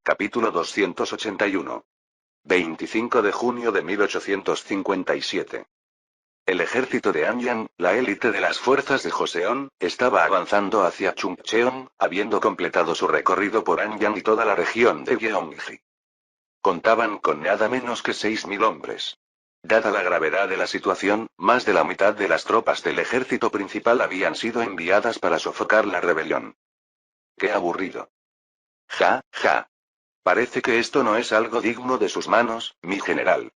Capítulo 281. 25 de junio de 1857. El ejército de Anyang, la élite de las fuerzas de Joseon, estaba avanzando hacia Chungcheon, habiendo completado su recorrido por Anyang y toda la región de Gyeonggi. Contaban con nada menos que 6.000 hombres. Dada la gravedad de la situación, más de la mitad de las tropas del ejército principal habían sido enviadas para sofocar la rebelión. ¡Qué aburrido! Ja, ja. Parece que esto no es algo digno de sus manos, mi general.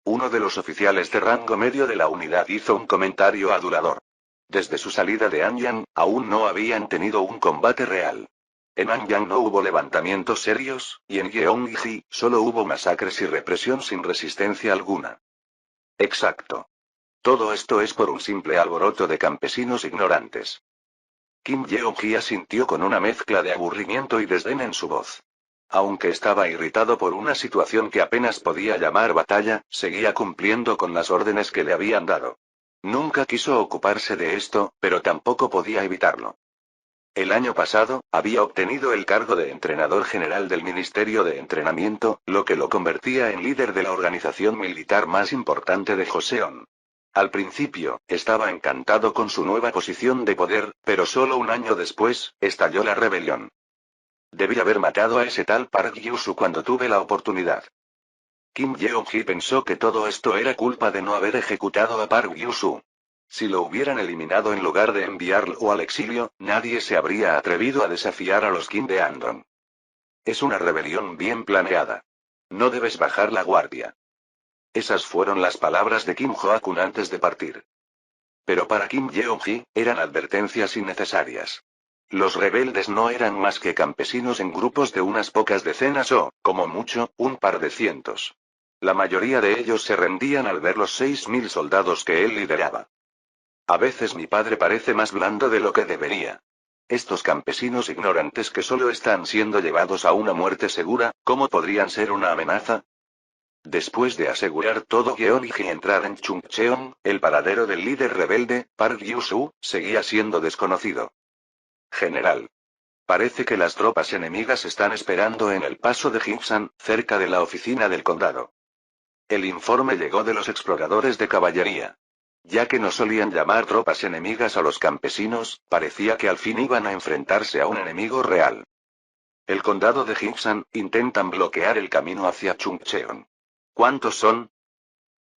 Uno de los oficiales de rango medio de la unidad hizo un comentario adulador. Desde su salida de Anyang, aún no habían tenido un combate real. En Anyang no hubo levantamientos serios, y en Gyeonggi solo hubo masacres y represión sin resistencia alguna. Exacto. Todo esto es por un simple alboroto de campesinos ignorantes. Kim Yeong-ji asintió con una mezcla de aburrimiento y desdén en su voz. Aunque estaba irritado por una situación que apenas podía llamar batalla, seguía cumpliendo con las órdenes que le habían dado. Nunca quiso ocuparse de esto, pero tampoco podía evitarlo. El año pasado, había obtenido el cargo de entrenador general del Ministerio de Entrenamiento, lo que lo convertía en líder de la organización militar más importante de Joseon. Al principio, estaba encantado con su nueva posición de poder, pero solo un año después, estalló la rebelión. Debí haber matado a ese tal Park Gyu-soo cuando tuve la oportunidad. Kim Yeong-ji pensó que todo esto era culpa de no haber ejecutado a Park Gyu-soo. Si lo hubieran eliminado en lugar de enviarlo al exilio, nadie se habría atrevido a desafiar a los Kim de Andong. Es una rebelión bien planeada. No debes bajar la guardia. Esas fueron las palabras de Kim Ho-kun antes de partir. Pero para Kim Yeong-ji, eran advertencias innecesarias. Los rebeldes no eran más que campesinos en grupos de unas pocas decenas o, como mucho, un par de cientos. La mayoría de ellos se rendían al ver los 6.000 soldados que él lideraba. A veces mi padre parece más blando de lo que debería. Estos campesinos ignorantes que solo están siendo llevados a una muerte segura, ¿cómo podrían ser una amenaza? Después de asegurar todo Gyeonggi y entrar en Chungcheon, el paradero del líder rebelde, Park Gyu-soo, seguía siendo desconocido. General. Parece que las tropas enemigas están esperando en el paso de Himsan, cerca de la oficina del condado. El informe llegó de los exploradores de caballería. Ya que no solían llamar tropas enemigas a los campesinos, parecía que al fin iban a enfrentarse a un enemigo real. El condado de Himsan, intentan bloquear el camino hacia Chungcheon. ¿Cuántos son?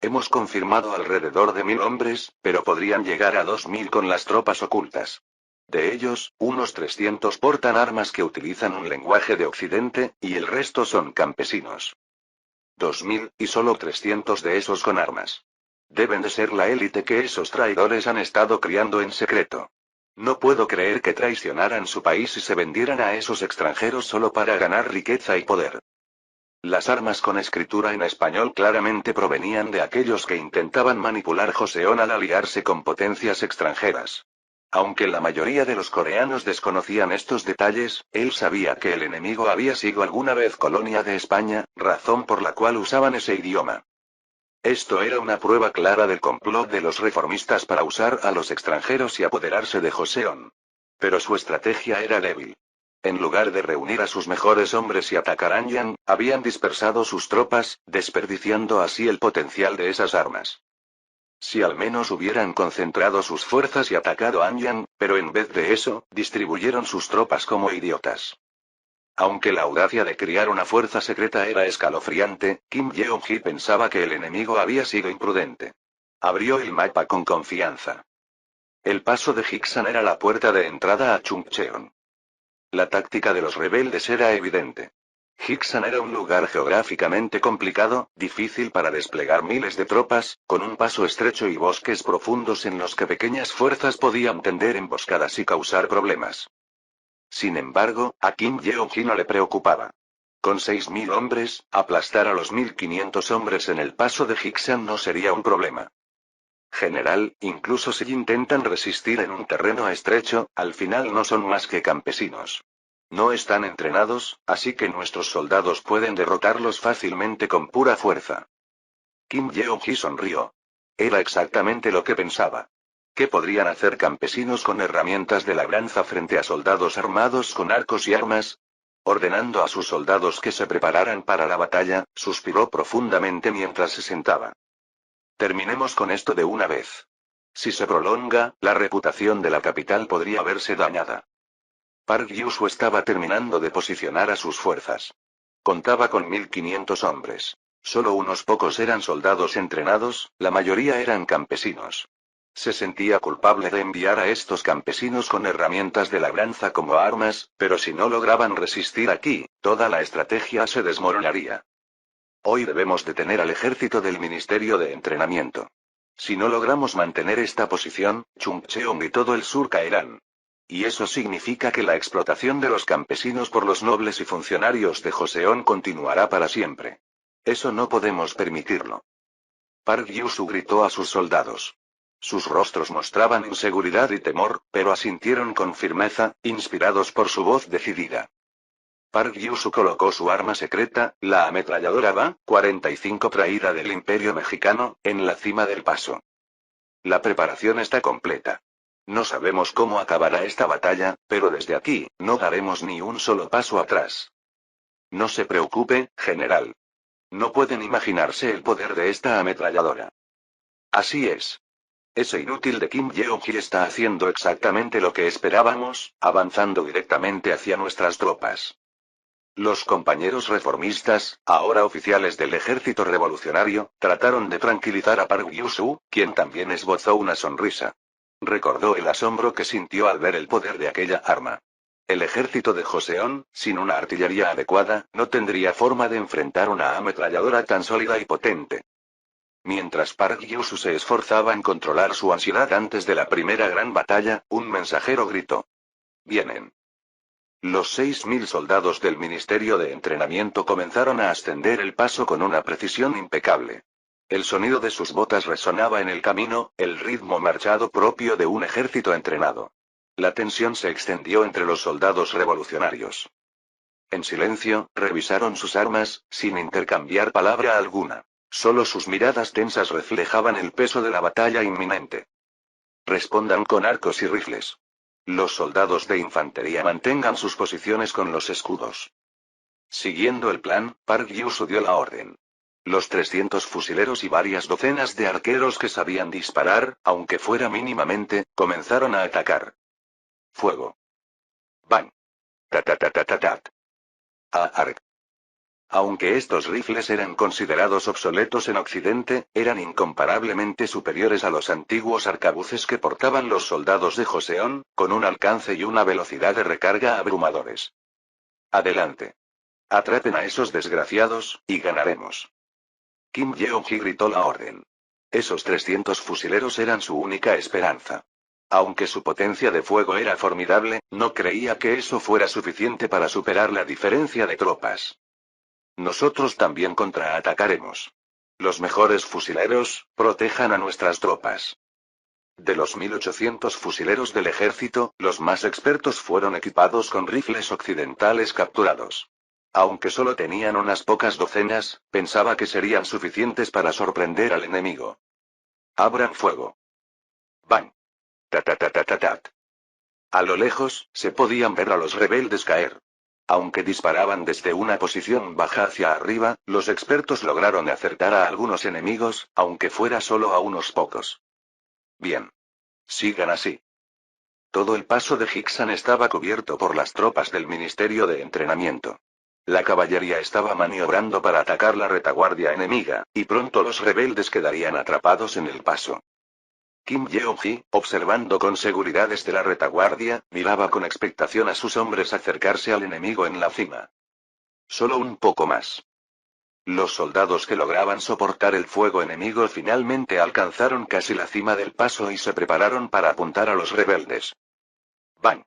Hemos confirmado alrededor de 1.000 hombres, pero podrían llegar a 2.000 con las tropas ocultas. De ellos, unos 300 portan armas que utilizan un lenguaje de Occidente, y el resto son campesinos. 2.000, y solo 300 de esos con armas. Deben de ser la élite que esos traidores han estado criando en secreto. No puedo creer que traicionaran su país y se vendieran a esos extranjeros solo para ganar riqueza y poder. Las armas con escritura en español claramente provenían de aquellos que intentaban manipular Joseon al aliarse con potencias extranjeras. Aunque la mayoría de los coreanos desconocían estos detalles, él sabía que el enemigo había sido alguna vez colonia de España, razón por la cual usaban ese idioma. Esto era una prueba clara del complot de los reformistas para usar a los extranjeros y apoderarse de Joseon. Pero su estrategia era débil. En lugar de reunir a sus mejores hombres y atacar Anyang, habían dispersado sus tropas, desperdiciando así el potencial de esas armas. Si al menos hubieran concentrado sus fuerzas y atacado Anyang, pero en vez de eso, distribuyeron sus tropas como idiotas. Aunque la audacia de criar una fuerza secreta era escalofriante, Kim Yeong-ji pensaba que el enemigo había sido imprudente. Abrió el mapa con confianza. El paso de Hiksan era la puerta de entrada a Chungcheon. La táctica de los rebeldes era evidente. Hiksan era un lugar geográficamente complicado, difícil para desplegar miles de tropas, con un paso estrecho y bosques profundos en los que pequeñas fuerzas podían tender emboscadas y causar problemas. Sin embargo, a Kim Yeong-ji no le preocupaba. Con 6.000 hombres, aplastar a los 1.500 hombres en el paso de Hiksan no sería un problema. General, incluso si intentan resistir en un terreno estrecho, al final no son más que campesinos. No están entrenados, así que nuestros soldados pueden derrotarlos fácilmente con pura fuerza. Kim Yeong-ji sonrió. Era exactamente lo que pensaba. ¿Qué podrían hacer campesinos con herramientas de labranza frente a soldados armados con arcos y armas? Ordenando a sus soldados que se prepararan para la batalla, suspiró profundamente mientras se sentaba. Terminemos con esto de una vez. Si se prolonga, la reputación de la capital podría verse dañada. Park Yusu estaba terminando de posicionar a sus fuerzas. Contaba con 1500 hombres. Solo unos pocos eran soldados entrenados, la mayoría eran campesinos. Se sentía culpable de enviar a estos campesinos con herramientas de labranza como armas, pero si no lograban resistir aquí, toda la estrategia se desmoronaría. Hoy debemos detener al ejército del Ministerio de Entrenamiento. Si no logramos mantener esta posición, Chungcheong y todo el sur caerán. Y eso significa que la explotación de los campesinos por los nobles y funcionarios de Joseon continuará para siempre. Eso no podemos permitirlo. Park Yusu gritó a sus soldados. Sus rostros mostraban inseguridad y temor, pero asintieron con firmeza, inspirados por su voz decidida. Park Yusu colocó su arma secreta, la ametralladora BA-45 traída del Imperio Mexicano, en la cima del paso. La preparación está completa. No sabemos cómo acabará esta batalla, pero desde aquí, no daremos ni un solo paso atrás. No se preocupe, general. No pueden imaginarse el poder de esta ametralladora. Así es. Ese inútil de Kim Yeong-ji está haciendo exactamente lo que esperábamos, avanzando directamente hacia nuestras tropas. Los compañeros reformistas, ahora oficiales del ejército revolucionario, trataron de tranquilizar a Park Yusu, quien también esbozó una sonrisa. Recordó el asombro que sintió al ver el poder de aquella arma. El ejército de Joseon, sin una artillería adecuada, no tendría forma de enfrentar una ametralladora tan sólida y potente. Mientras Park Yusu se esforzaba en controlar su ansiedad antes de la primera gran batalla, un mensajero gritó. Vienen. Los 6000 soldados del Ministerio de Entrenamiento comenzaron a ascender el paso con una precisión impecable. El sonido de sus botas resonaba en el camino, el ritmo marchado propio de un ejército entrenado. La tensión se extendió entre los soldados revolucionarios. En silencio, revisaron sus armas, sin intercambiar palabra alguna. Solo sus miradas tensas reflejaban el peso de la batalla inminente. Respondan con arcos y rifles. Los soldados de infantería mantengan sus posiciones con los escudos. Siguiendo el plan, Park Yusu dio la orden. Los 300 fusileros y varias docenas de arqueros que sabían disparar, aunque fuera mínimamente, comenzaron a atacar. Fuego. Bang. Ta-ta-ta-ta-ta-tat. Arc. Aunque estos rifles eran considerados obsoletos en Occidente, eran incomparablemente superiores a los antiguos arcabuces que portaban los soldados de Joseon, con un alcance y una velocidad de recarga abrumadores. Adelante. Atrapen a esos desgraciados, y ganaremos. Kim Yeong-ji gritó la orden. Esos 300 fusileros eran su única esperanza. Aunque su potencia de fuego era formidable, no creía que eso fuera suficiente para superar la diferencia de tropas. Nosotros también contraatacaremos. Los mejores fusileros, protejan a nuestras tropas. De los 1800 fusileros del ejército, los más expertos fueron equipados con rifles occidentales capturados. Aunque solo tenían unas pocas docenas, pensaba que serían suficientes para sorprender al enemigo. Abran fuego. Bang. Ta-ta-ta-ta-ta-tat. A lo lejos, se podían ver a los rebeldes caer. Aunque disparaban desde una posición baja hacia arriba, los expertos lograron acertar a algunos enemigos, aunque fuera solo a unos pocos. Bien. Sigan así. Todo el paso de Hixan estaba cubierto por las tropas del Ministerio de Entrenamiento. La caballería estaba maniobrando para atacar la retaguardia enemiga, y pronto los rebeldes quedarían atrapados en el paso. Kim Yeong-ji, observando con seguridad desde la retaguardia, miraba con expectación a sus hombres acercarse al enemigo en la cima. Solo un poco más. Los soldados que lograban soportar el fuego enemigo finalmente alcanzaron casi la cima del paso y se prepararon para apuntar a los rebeldes. ¡Bang!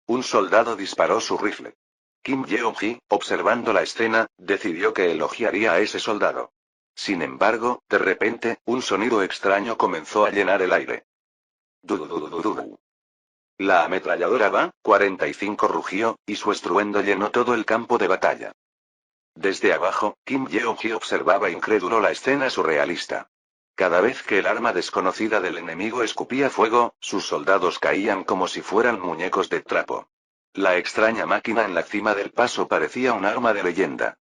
Un soldado disparó su rifle. Kim Yeong-ji, observando la escena, decidió que elogiaría a ese soldado. Sin embargo, de repente, un sonido extraño comenzó a llenar el aire. Du-du-du-du-du. La ametralladora BA-45 rugió, y su estruendo llenó todo el campo de batalla. Desde abajo, Kim Yeong-ji observaba incrédulo la escena surrealista. Cada vez que el arma desconocida del enemigo escupía fuego, sus soldados caían como si fueran muñecos de trapo. La extraña máquina en la cima del paso parecía un arma de leyenda.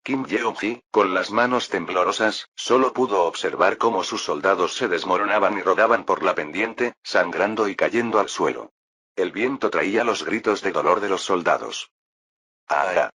Kim Yeong-ji, con las manos temblorosas, solo pudo observar cómo sus soldados se desmoronaban y rodaban por la pendiente, sangrando y cayendo al suelo. El viento traía los gritos de dolor de los soldados. ¡Ah!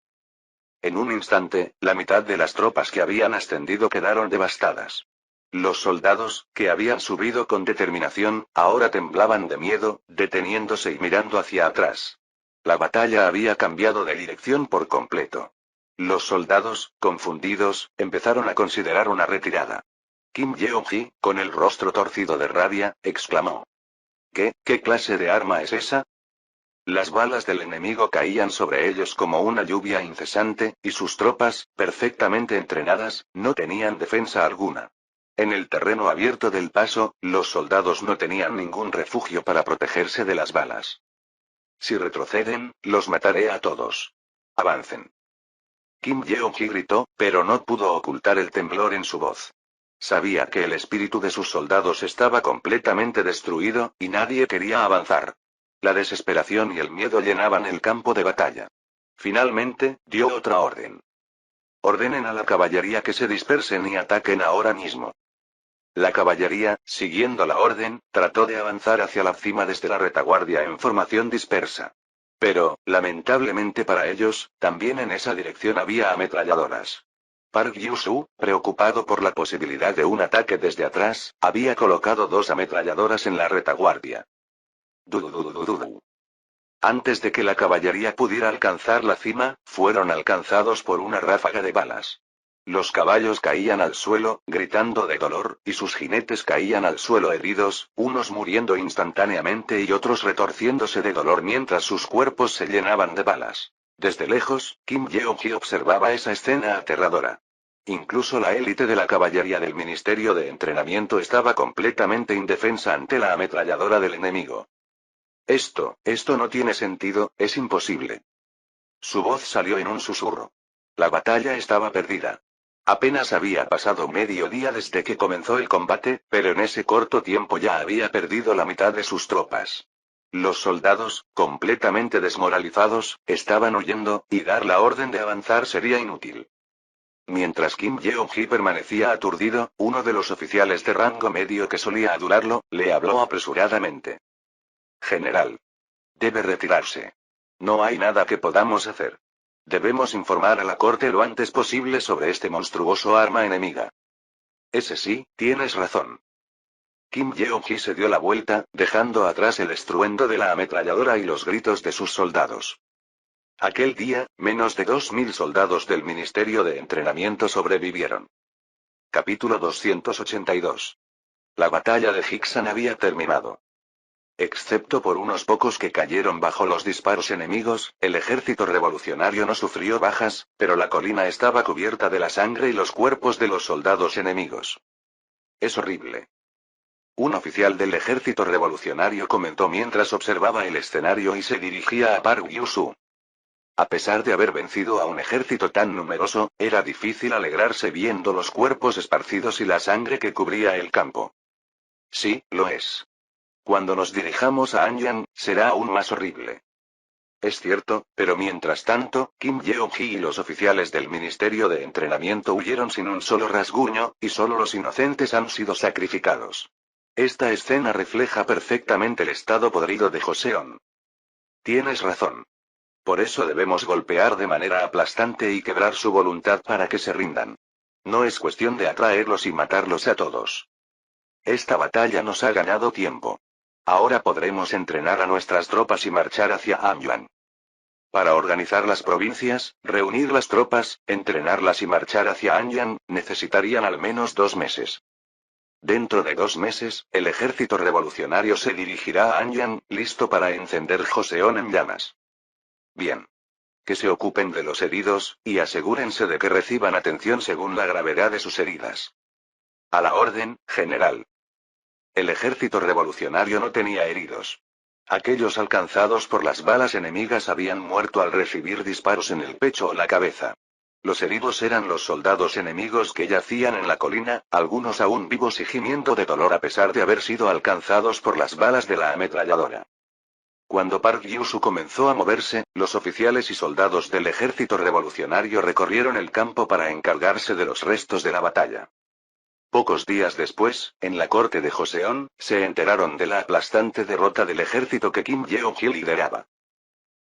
En un instante, la mitad de las tropas que habían ascendido quedaron devastadas. Los soldados, que habían subido con determinación, ahora temblaban de miedo, deteniéndose y mirando hacia atrás. La batalla había cambiado de dirección por completo. Los soldados, confundidos, empezaron a considerar una retirada. Kim Yeong-ji, con el rostro torcido de rabia, exclamó. ¿Qué clase de arma es esa? Las balas del enemigo caían sobre ellos como una lluvia incesante, y sus tropas, perfectamente entrenadas, no tenían defensa alguna. En el terreno abierto del paso, los soldados no tenían ningún refugio para protegerse de las balas. Si retroceden, los mataré a todos. Avancen. Kim Yeong-ji gritó, pero no pudo ocultar el temblor en su voz. Sabía que el espíritu de sus soldados estaba completamente destruido, y nadie quería avanzar. La desesperación y el miedo llenaban el campo de batalla. Finalmente, dio otra orden. Ordenen a la caballería que se dispersen y ataquen ahora mismo. La caballería, siguiendo la orden, trató de avanzar hacia la cima desde la retaguardia en formación dispersa. Pero, lamentablemente para ellos, también en esa dirección había ametralladoras. Park Yu-su, preocupado por la posibilidad de un ataque desde atrás, había colocado 2 ametralladoras en la retaguardia. Antes de que la caballería pudiera alcanzar la cima, fueron alcanzados por una ráfaga de balas. Los caballos caían al suelo, gritando de dolor, y sus jinetes caían al suelo heridos, unos muriendo instantáneamente y otros retorciéndose de dolor mientras sus cuerpos se llenaban de balas. Desde lejos, Kim Yeong-ji observaba esa escena aterradora. Incluso la élite de la caballería del Ministerio de Entrenamiento estaba completamente indefensa ante la ametralladora del enemigo. Esto no tiene sentido, es imposible. Su voz salió en un susurro. La batalla estaba perdida. Apenas había pasado medio día desde que comenzó el combate, pero en ese corto tiempo ya había perdido la mitad de sus tropas. Los soldados, completamente desmoralizados, estaban huyendo, y dar la orden de avanzar sería inútil. Mientras Kim Yeong-ji permanecía aturdido, uno de los oficiales de rango medio que solía adularlo, le habló apresuradamente. General. Debe retirarse. No hay nada que podamos hacer. Debemos informar a la corte lo antes posible sobre este monstruoso arma enemiga. Ese sí, tienes razón. Kim Yeong-ji se dio la vuelta, dejando atrás el estruendo de la ametralladora y los gritos de sus soldados. Aquel día, menos de 2000 soldados del Ministerio de Entrenamiento sobrevivieron. Capítulo 282. La batalla de Hiksan había terminado. Excepto por unos pocos que cayeron bajo los disparos enemigos, el ejército revolucionario no sufrió bajas, pero la colina estaba cubierta de la sangre y los cuerpos de los soldados enemigos. Es horrible. Un oficial del ejército revolucionario comentó mientras observaba el escenario y se dirigía a Park Yu-su. A pesar de haber vencido a un ejército tan numeroso, era difícil alegrarse viendo los cuerpos esparcidos y la sangre que cubría el campo. Sí, lo es. Cuando nos dirijamos a Anyang, será aún más horrible. Es cierto, pero mientras tanto, Kim Yeong-ji y los oficiales del Ministerio de Entrenamiento huyeron sin un solo rasguño, y solo los inocentes han sido sacrificados. Esta escena refleja perfectamente el estado podrido de Joseon. Tienes razón. Por eso debemos golpear de manera aplastante y quebrar su voluntad para que se rindan. No es cuestión de atraerlos y matarlos a todos. Esta batalla nos ha ganado tiempo. Ahora podremos entrenar a nuestras tropas y marchar hacia Anyang. Para organizar las provincias, reunir las tropas, entrenarlas y marchar hacia Anyang, necesitarían al menos 2 meses. Dentro de 2 meses, el ejército revolucionario se dirigirá a Anyang, listo para encender Joseon en llamas. Bien. Que se ocupen de los heridos, y asegúrense de que reciban atención según la gravedad de sus heridas. A la orden, general. El ejército revolucionario no tenía heridos. Aquellos alcanzados por las balas enemigas habían muerto al recibir disparos en el pecho o la cabeza. Los heridos eran los soldados enemigos que yacían en la colina, algunos aún vivos y gimiendo de dolor a pesar de haber sido alcanzados por las balas de la ametralladora. Cuando Park Yusu comenzó a moverse, los oficiales y soldados del ejército revolucionario recorrieron el campo para encargarse de los restos de la batalla. Pocos días después, en la corte de Joseon, se enteraron de la aplastante derrota del ejército que Kim Yeong-hee lideraba.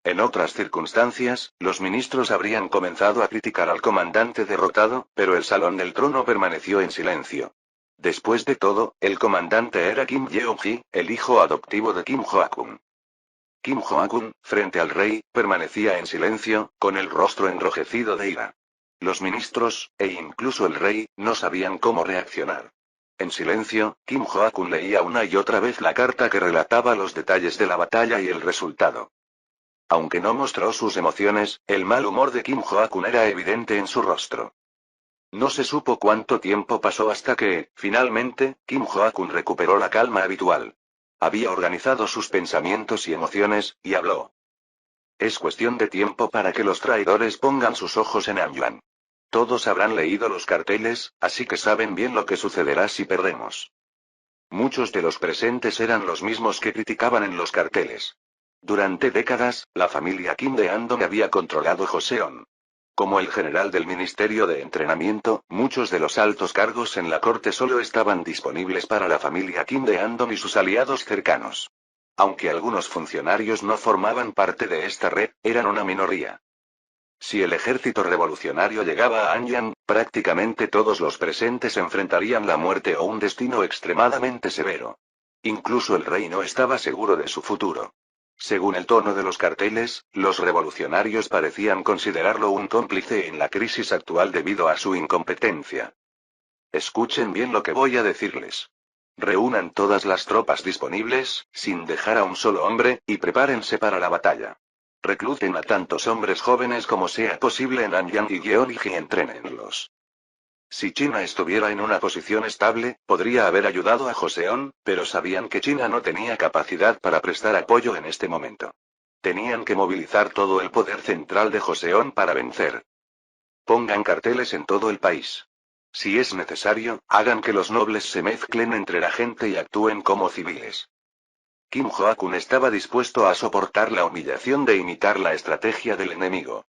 En otras circunstancias, los ministros habrían comenzado a criticar al comandante derrotado, pero el Salón del Trono permaneció en silencio. Después de todo, el comandante era Kim Yeong-hee, el hijo adoptivo de Kim Joakun. Kim Joakun, frente al rey, permanecía en silencio, con el rostro enrojecido de ira. Los ministros, e incluso el rey, no sabían cómo reaccionar. En silencio, Kim Joakun leía una y otra vez la carta que relataba los detalles de la batalla y el resultado. Aunque no mostró sus emociones, el mal humor de Kim Joakun era evidente en su rostro. No se supo cuánto tiempo pasó hasta que, finalmente, Kim Joakun recuperó la calma habitual. Había organizado sus pensamientos y emociones, y habló. Es cuestión de tiempo para que los traidores pongan sus ojos en Anyuan. Todos habrán leído los carteles, así que saben bien lo que sucederá si perdemos. Muchos de los presentes eran los mismos que criticaban en los carteles. Durante décadas, la familia Kim de Andong había controlado Joseon. Como el general del Ministerio de Entrenamiento, muchos de los altos cargos en la corte solo estaban disponibles para la familia Kim de Andong y sus aliados cercanos. Aunque algunos funcionarios no formaban parte de esta red, eran una minoría. Si el ejército revolucionario llegaba a Anyang, prácticamente todos los presentes enfrentarían la muerte o un destino extremadamente severo. Incluso el rey no estaba seguro de su futuro. Según el tono de los carteles, los revolucionarios parecían considerarlo un cómplice en la crisis actual debido a su incompetencia. Escuchen bien lo que voy a decirles. Reúnan todas las tropas disponibles, sin dejar a un solo hombre, y prepárense para la batalla. Recluten a tantos hombres jóvenes como sea posible en Anyang y Gyeonggi y entrénenlos. Si China estuviera en una posición estable, podría haber ayudado a Joseon, pero sabían que China no tenía capacidad para prestar apoyo en este momento. Tenían que movilizar todo el poder central de Joseon para vencer. Pongan carteles en todo el país. Si es necesario, hagan que los nobles se mezclen entre la gente y actúen como civiles. Kim Joakun estaba dispuesto a soportar la humillación de imitar la estrategia del enemigo.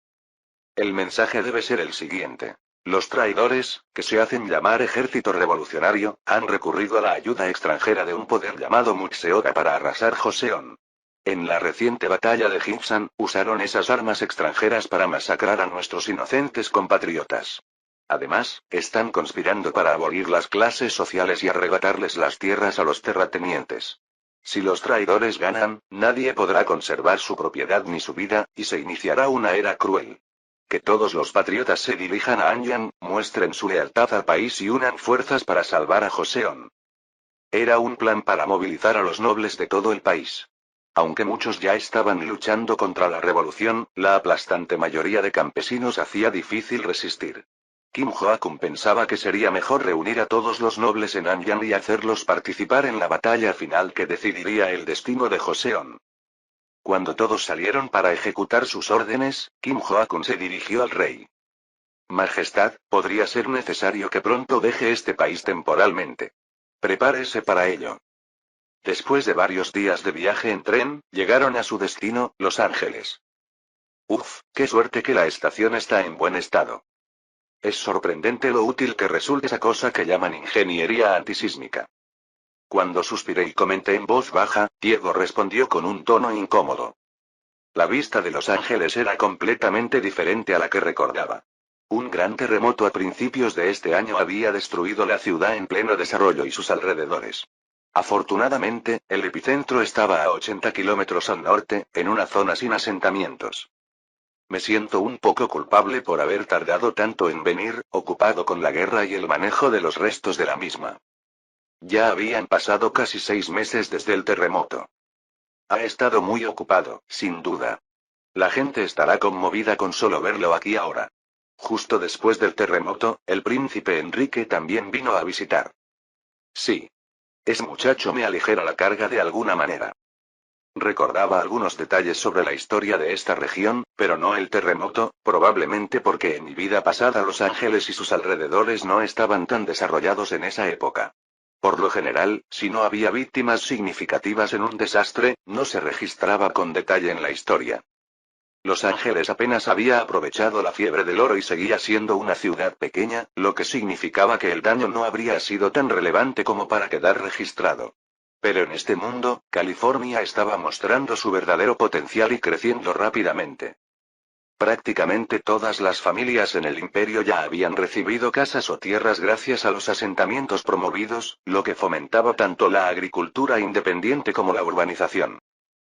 El mensaje debe ser el siguiente. Los traidores, que se hacen llamar ejército revolucionario, han recurrido a la ayuda extranjera de un poder llamado Mutseoga para arrasar Joseon. En la reciente batalla de Jinsan, usaron esas armas extranjeras para masacrar a nuestros inocentes compatriotas. Además, están conspirando para abolir las clases sociales y arrebatarles las tierras a los terratenientes. Si los traidores ganan, nadie podrá conservar su propiedad ni su vida, y se iniciará una era cruel. Que todos los patriotas se dirijan a Anyang, muestren su lealtad al país y unan fuerzas para salvar a Joseon. Era un plan para movilizar a los nobles de todo el país. Aunque muchos ya estaban luchando contra la revolución, la aplastante mayoría de campesinos hacía difícil resistir. Kim Joakun pensaba que sería mejor reunir a todos los nobles en Anyang y hacerlos participar en la batalla final que decidiría el destino de Joseon. Cuando todos salieron para ejecutar sus órdenes, Kim Joakun se dirigió al rey. Majestad, podría ser necesario que pronto deje este país temporalmente. Prepárese para ello. Después de varios días de viaje en tren, llegaron a su destino, Los Ángeles. Uf, qué suerte que la estación está en buen estado. Es sorprendente lo útil que resulta esa cosa que llaman ingeniería antisísmica. Cuando suspiré y comenté en voz baja, Diego respondió con un tono incómodo. La vista de Los Ángeles era completamente diferente a la que recordaba. Un gran terremoto a principios de este año había destruido la ciudad en pleno desarrollo y sus alrededores. Afortunadamente, el epicentro estaba a 80 kilómetros al norte, en una zona sin asentamientos. Me siento un poco culpable por haber tardado tanto en venir, ocupado con la guerra y el manejo de los restos de la misma. Ya habían pasado casi 6 meses desde el terremoto. Ha estado muy ocupado, sin duda. La gente estará conmovida con solo verlo aquí ahora. Justo después del terremoto, el príncipe Enrique también vino a visitar. Sí. Ese muchacho me aligera la carga de alguna manera. Recordaba algunos detalles sobre la historia de esta región, pero no el terremoto, probablemente porque en mi vida pasada Los Ángeles y sus alrededores no estaban tan desarrollados en esa época. Por lo general, si no había víctimas significativas en un desastre, no se registraba con detalle en la historia. Los Ángeles apenas había aprovechado la fiebre del oro y seguía siendo una ciudad pequeña, lo que significaba que el daño no habría sido tan relevante como para quedar registrado. Pero en este mundo, California estaba mostrando su verdadero potencial y creciendo rápidamente. Prácticamente todas las familias en el imperio ya habían recibido casas o tierras gracias a los asentamientos promovidos, lo que fomentaba tanto la agricultura independiente como la urbanización.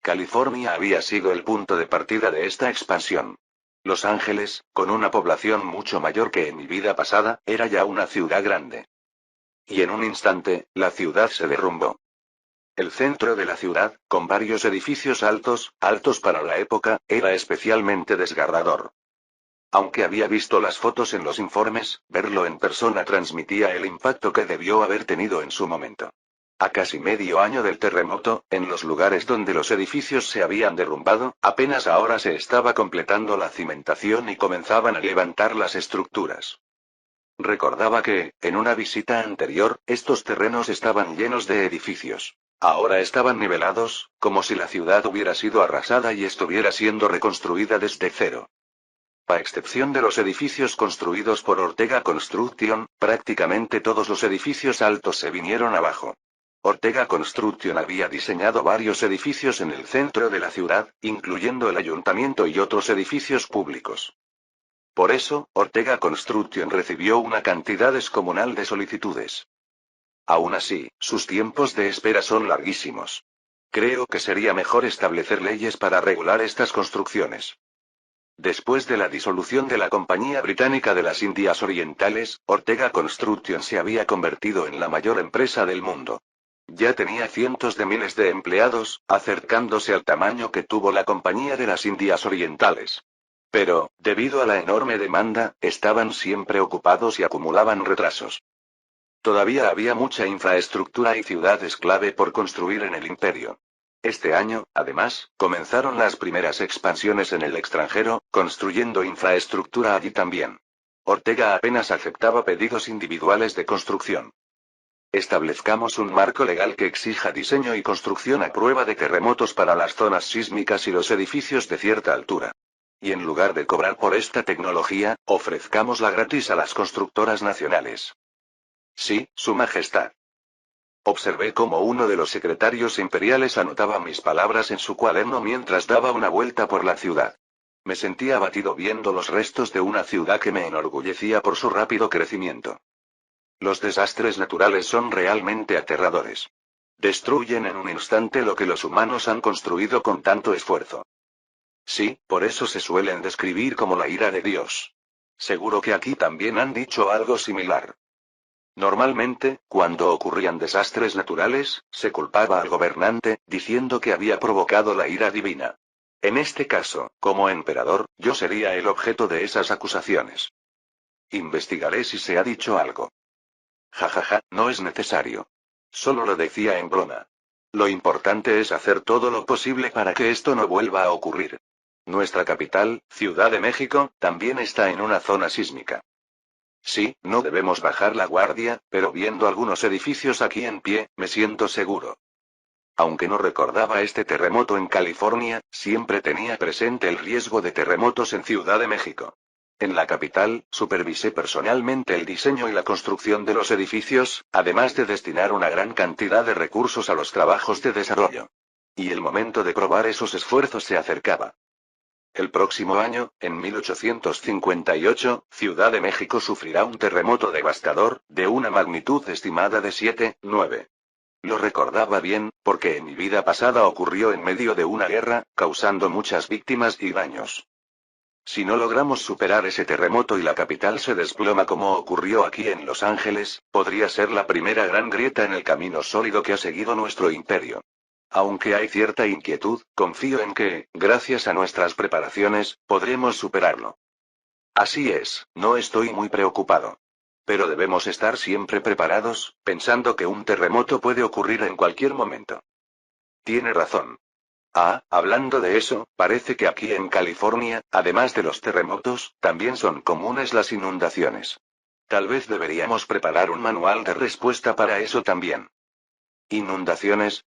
California había sido el punto de partida de esta expansión. Los Ángeles, con una población mucho mayor que en mi vida pasada, era ya una ciudad grande. Y en un instante, la ciudad se derrumbó. El centro de la ciudad, con varios edificios altos, altos para la época, era especialmente desgarrador. Aunque había visto las fotos en los informes, verlo en persona transmitía el impacto que debió haber tenido en su momento. A casi medio año del terremoto, en los lugares donde los edificios se habían derrumbado, apenas ahora se estaba completando la cimentación y comenzaban a levantar las estructuras. Recordaba que, en una visita anterior, estos terrenos estaban llenos de edificios. Ahora estaban nivelados, como si la ciudad hubiera sido arrasada y estuviera siendo reconstruida desde cero. A excepción de los edificios construidos por Ortega Construction, prácticamente todos los edificios altos se vinieron abajo. Ortega Construction había diseñado varios edificios en el centro de la ciudad, incluyendo el ayuntamiento y otros edificios públicos. Por eso, Ortega Construction recibió una cantidad descomunal de solicitudes. Aún así, sus tiempos de espera son larguísimos. Creo que sería mejor establecer leyes para regular estas construcciones. Después de la disolución de la Compañía Británica de las Indias Orientales, Ortega Construction se había convertido en la mayor empresa del mundo. Ya tenía cientos de miles de empleados, acercándose al tamaño que tuvo la Compañía de las Indias Orientales. Pero, debido a la enorme demanda, estaban siempre ocupados y acumulaban retrasos. Todavía había mucha infraestructura y ciudades clave por construir en el imperio. Este año, además, comenzaron las primeras expansiones en el extranjero, construyendo infraestructura allí también. Ortega apenas aceptaba pedidos individuales de construcción. Establezcamos un marco legal que exija diseño y construcción a prueba de terremotos para las zonas sísmicas y los edificios de cierta altura. Y en lugar de cobrar por esta tecnología, ofrezcámosla gratis a las constructoras nacionales. Sí, Su Majestad. Observé cómo uno de los secretarios imperiales anotaba mis palabras en su cuaderno mientras daba una vuelta por la ciudad. Me sentía abatido viendo los restos de una ciudad que me enorgullecía por su rápido crecimiento. Los desastres naturales son realmente aterradores. Destruyen en un instante lo que los humanos han construido con tanto esfuerzo. Sí, por eso se suelen describir como la ira de Dios. Seguro que aquí también han dicho algo similar. Normalmente, cuando ocurrían desastres naturales, se culpaba al gobernante, diciendo que había provocado la ira divina. En este caso, como emperador, yo sería el objeto de esas acusaciones. Investigaré si se ha dicho algo. Jajaja, no es necesario. Solo lo decía en broma. Lo importante es hacer todo lo posible para que esto no vuelva a ocurrir. Nuestra capital, Ciudad de México, también está en una zona sísmica. Sí, no debemos bajar la guardia, pero viendo algunos edificios aquí en pie, me siento seguro. Aunque no recordaba este terremoto en California, siempre tenía presente el riesgo de terremotos en Ciudad de México. En la capital, supervisé personalmente el diseño y la construcción de los edificios, además de destinar una gran cantidad de recursos a los trabajos de desarrollo. Y el momento de probar esos esfuerzos se acercaba. El próximo año, en 1858, Ciudad de México sufrirá un terremoto devastador, de una magnitud estimada de 7,9. Lo recordaba bien, porque en mi vida pasada ocurrió en medio de una guerra, causando muchas víctimas y daños. Si no logramos superar ese terremoto y la capital se desploma como ocurrió aquí en Los Ángeles, podría ser la primera gran grieta en el camino sólido que ha seguido nuestro imperio. Aunque hay cierta inquietud, confío en que, gracias a nuestras preparaciones, podremos superarlo. Así es, no estoy muy preocupado. Pero debemos estar siempre preparados, pensando que un terremoto puede ocurrir en cualquier momento. Tiene razón. Ah, hablando de eso, parece que aquí en California, además de los terremotos, también son comunes las inundaciones. Tal vez deberíamos preparar un manual de respuesta para eso también. ¿Inundaciones?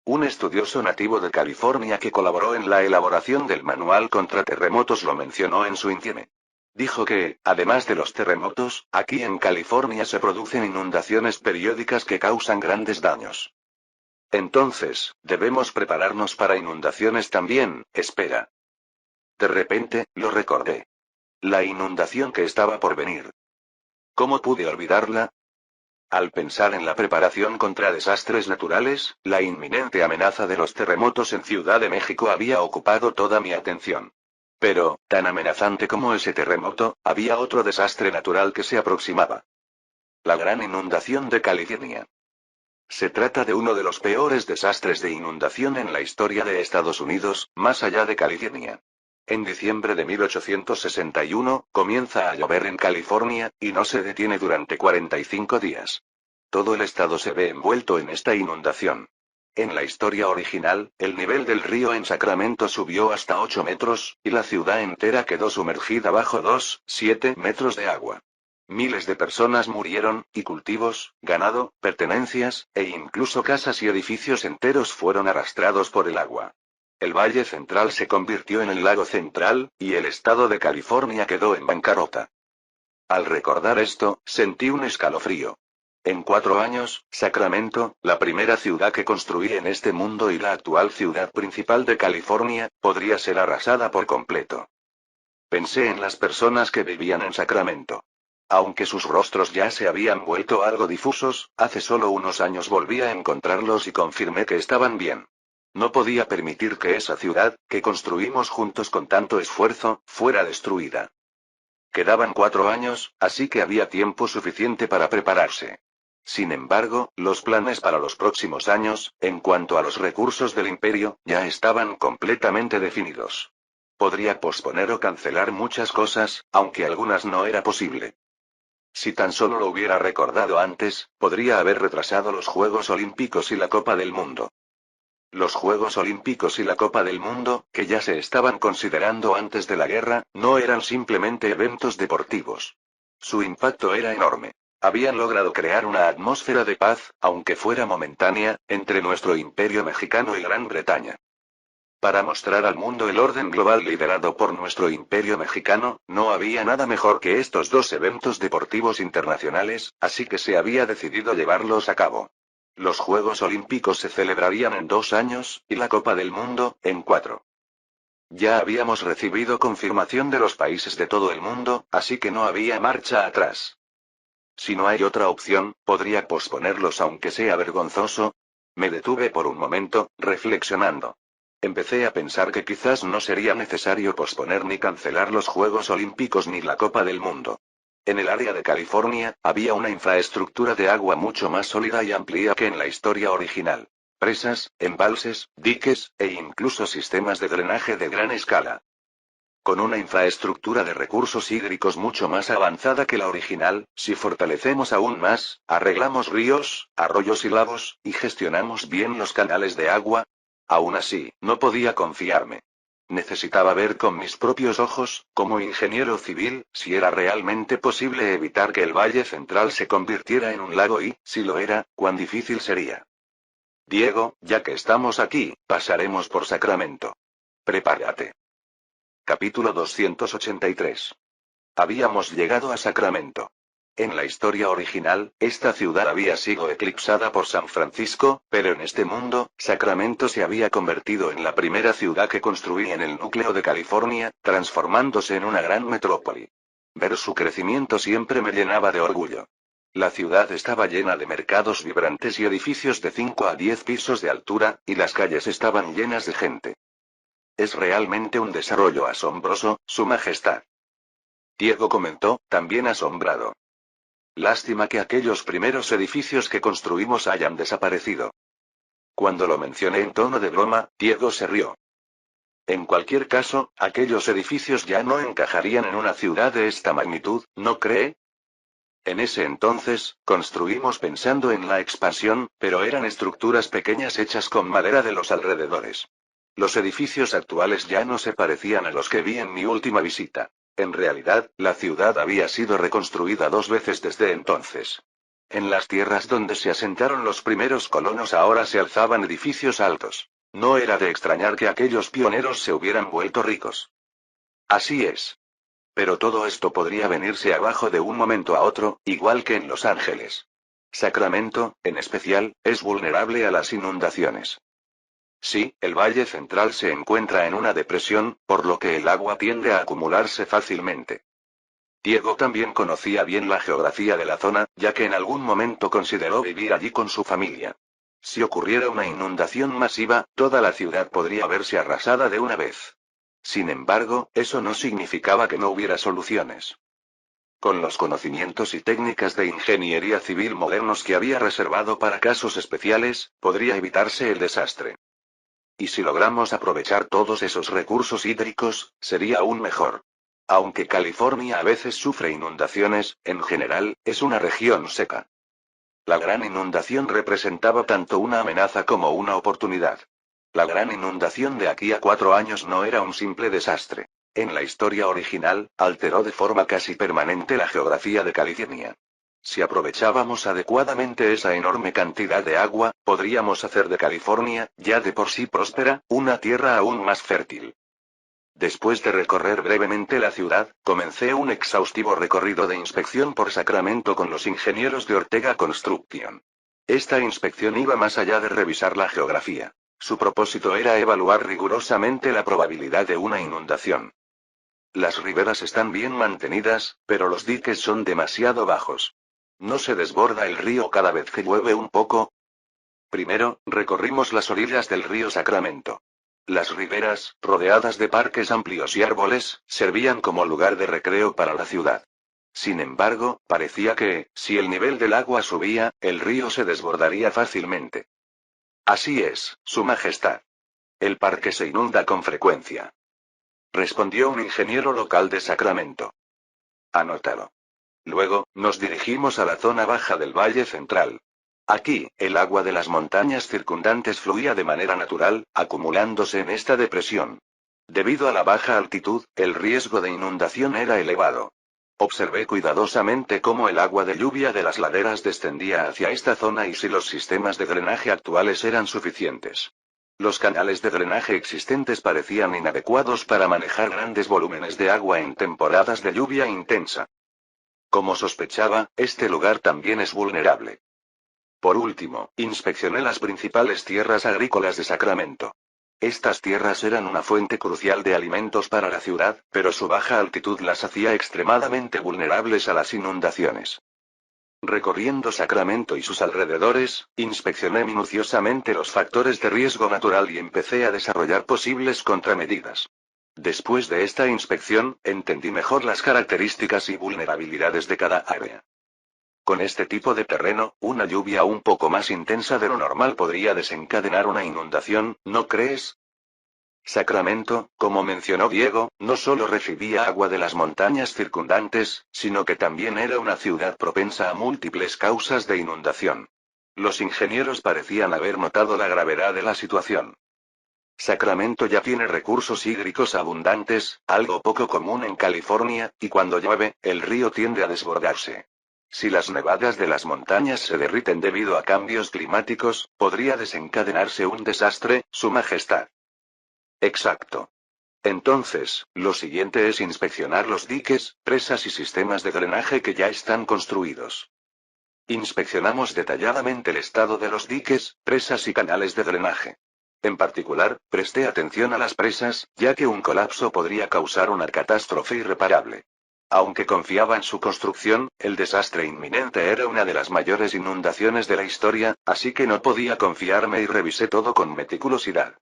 Un estudioso nativo de California que colaboró en la elaboración del manual contra terremotos lo mencionó en su informe. Dijo que, además de los terremotos, aquí en California se producen inundaciones periódicas que causan grandes daños. Entonces, debemos prepararnos para inundaciones también, espera. De repente, lo recordé. La inundación que estaba por venir. ¿Cómo pude olvidarla? Al pensar en la preparación contra desastres naturales, la inminente amenaza de los terremotos en Ciudad de México había ocupado toda mi atención. Pero, tan amenazante como ese terremoto, había otro desastre natural que se aproximaba. La gran inundación de California. Se trata de uno de los peores desastres de inundación en la historia de Estados Unidos, más allá de California. En diciembre de 1861, comienza a llover en California, y no se detiene durante 45 días. Todo el estado se ve envuelto en esta inundación. En la historia original, el nivel del río en Sacramento subió hasta 8 metros, y la ciudad entera quedó sumergida bajo 2,7 metros de agua. Miles de personas murieron, y cultivos, ganado, pertenencias, e incluso casas y edificios enteros fueron arrastrados por el agua. El Valle Central se convirtió en el lago central, y el estado de California quedó en bancarrota. Al recordar esto, sentí un escalofrío. En 4 años, Sacramento, la primera ciudad que construí en este mundo y la actual ciudad principal de California, podría ser arrasada por completo. Pensé en las personas que vivían en Sacramento. Aunque sus rostros ya se habían vuelto algo difusos, hace solo unos años volví a encontrarlos y confirmé que estaban bien. No podía permitir que esa ciudad, que construimos juntos con tanto esfuerzo, fuera destruida. Quedaban 4 años, así que había tiempo suficiente para prepararse. Sin embargo, los planes para los próximos años, en cuanto a los recursos del imperio, ya estaban completamente definidos. Podría posponer o cancelar muchas cosas, aunque algunas no era posible. Si tan solo lo hubiera recordado antes, podría haber retrasado los Juegos Olímpicos y la Copa del Mundo. Los Juegos Olímpicos y la Copa del Mundo, que ya se estaban considerando antes de la guerra, no eran simplemente eventos deportivos. Su impacto era enorme. Habían logrado crear una atmósfera de paz, aunque fuera momentánea, entre nuestro imperio mexicano y Gran Bretaña. Para mostrar al mundo el orden global liderado por nuestro imperio mexicano, no había nada mejor que estos 2 eventos deportivos internacionales, así que se había decidido llevarlos a cabo. Los Juegos Olímpicos se celebrarían en 2 años, y la Copa del Mundo, en 4. Ya habíamos recibido confirmación de los países de todo el mundo, así que no había marcha atrás. Si no hay otra opción, podría posponerlos aunque sea vergonzoso. Me detuve por un momento, reflexionando. Empecé a pensar que quizás no sería necesario posponer ni cancelar los Juegos Olímpicos ni la Copa del Mundo. En el área de California, había una infraestructura de agua mucho más sólida y amplia que en la historia original. Presas, embalses, diques, e incluso sistemas de drenaje de gran escala. Con una infraestructura de recursos hídricos mucho más avanzada que la original, si fortalecemos aún más, arreglamos ríos, arroyos y lagos, y gestionamos bien los canales de agua. Aún así, no podía confiarme. Necesitaba ver con mis propios ojos, como ingeniero civil, si era realmente posible evitar que el Valle Central se convirtiera en un lago y, si lo era, cuán difícil sería. Diego, ya que estamos aquí, pasaremos por Sacramento. Prepárate. Capítulo 283. Habíamos llegado a Sacramento. En la historia original, esta ciudad había sido eclipsada por San Francisco, pero en este mundo, Sacramento se había convertido en la primera ciudad que construí en el núcleo de California, transformándose en una gran metrópoli. Ver su crecimiento siempre me llenaba de orgullo. La ciudad estaba llena de mercados vibrantes y edificios de 5 a 10 pisos de altura, y las calles estaban llenas de gente. Es realmente un desarrollo asombroso, Su Majestad. Diego comentó, también asombrado. Lástima que aquellos primeros edificios que construimos hayan desaparecido. Cuando lo mencioné en tono de broma, Diego se rió. En cualquier caso, aquellos edificios ya no encajarían en una ciudad de esta magnitud, ¿no cree? En ese entonces, construimos pensando en la expansión, pero eran estructuras pequeñas hechas con madera de los alrededores. Los edificios actuales ya no se parecían a los que vi en mi última visita. En realidad, la ciudad había sido reconstruida 2 veces desde entonces. En las tierras donde se asentaron los primeros colonos ahora se alzaban edificios altos. No era de extrañar que aquellos pioneros se hubieran vuelto ricos. Así es. Pero todo esto podría venirse abajo de un momento a otro, igual que en Los Ángeles. Sacramento, en especial, es vulnerable a las inundaciones. Sí, el Valle Central se encuentra en una depresión, por lo que el agua tiende a acumularse fácilmente. Diego también conocía bien la geografía de la zona, ya que en algún momento consideró vivir allí con su familia. Si ocurriera una inundación masiva, toda la ciudad podría verse arrasada de una vez. Sin embargo, eso no significaba que no hubiera soluciones. Con los conocimientos y técnicas de ingeniería civil modernos que había reservado para casos especiales, podría evitarse el desastre. Y si logramos aprovechar todos esos recursos hídricos, sería aún mejor. Aunque California a veces sufre inundaciones, en general, es una región seca. La gran inundación representaba tanto una amenaza como una oportunidad. La gran inundación de aquí a 4 años no era un simple desastre. En la historia original, alteró de forma casi permanente la geografía de California. Si aprovechábamos adecuadamente esa enorme cantidad de agua, podríamos hacer de California, ya de por sí próspera, una tierra aún más fértil. Después de recorrer brevemente la ciudad, comencé un exhaustivo recorrido de inspección por Sacramento con los ingenieros de Ortega Construction. Esta inspección iba más allá de revisar la geografía. Su propósito era evaluar rigurosamente la probabilidad de una inundación. Las riberas están bien mantenidas, pero los diques son demasiado bajos. ¿No se desborda el río cada vez que llueve un poco? Primero, recorrimos las orillas del río Sacramento. Las riberas, rodeadas de parques amplios y árboles, servían como lugar de recreo para la ciudad. Sin embargo, parecía que, si el nivel del agua subía, el río se desbordaría fácilmente. Así es, Su Majestad. El parque se inunda con frecuencia. Respondió un ingeniero local de Sacramento. Anótalo. Luego, nos dirigimos a la zona baja del Valle Central. Aquí, el agua de las montañas circundantes fluía de manera natural, acumulándose en esta depresión. Debido a la baja altitud, el riesgo de inundación era elevado. Observé cuidadosamente cómo el agua de lluvia de las laderas descendía hacia esta zona y si los sistemas de drenaje actuales eran suficientes. Los canales de drenaje existentes parecían inadecuados para manejar grandes volúmenes de agua en temporadas de lluvia intensa. Como sospechaba, este lugar también es vulnerable. Por último, inspeccioné las principales tierras agrícolas de Sacramento. Estas tierras eran una fuente crucial de alimentos para la ciudad, pero su baja altitud las hacía extremadamente vulnerables a las inundaciones. Recorriendo Sacramento y sus alrededores, inspeccioné minuciosamente los factores de riesgo natural y empecé a desarrollar posibles contramedidas. Después de esta inspección, entendí mejor las características y vulnerabilidades de cada área. Con este tipo de terreno, una lluvia un poco más intensa de lo normal podría desencadenar una inundación, ¿no crees? Sacramento, como mencionó Diego, no solo recibía agua de las montañas circundantes, sino que también era una ciudad propensa a múltiples causas de inundación. Los ingenieros parecían haber notado la gravedad de la situación. Sacramento ya tiene recursos hídricos abundantes, algo poco común en California, y cuando llueve, el río tiende a desbordarse. Si las nevadas de las montañas se derriten debido a cambios climáticos, podría desencadenarse un desastre, Su Majestad. Exacto. Entonces, lo siguiente es inspeccionar los diques, presas y sistemas de drenaje que ya están construidos. Inspeccionamos detalladamente el estado de los diques, presas y canales de drenaje. En particular, presté atención a las presas, ya que un colapso podría causar una catástrofe irreparable. Aunque confiaba en su construcción, el desastre inminente era una de las mayores inundaciones de la historia, así que no podía confiarme y revisé todo con meticulosidad.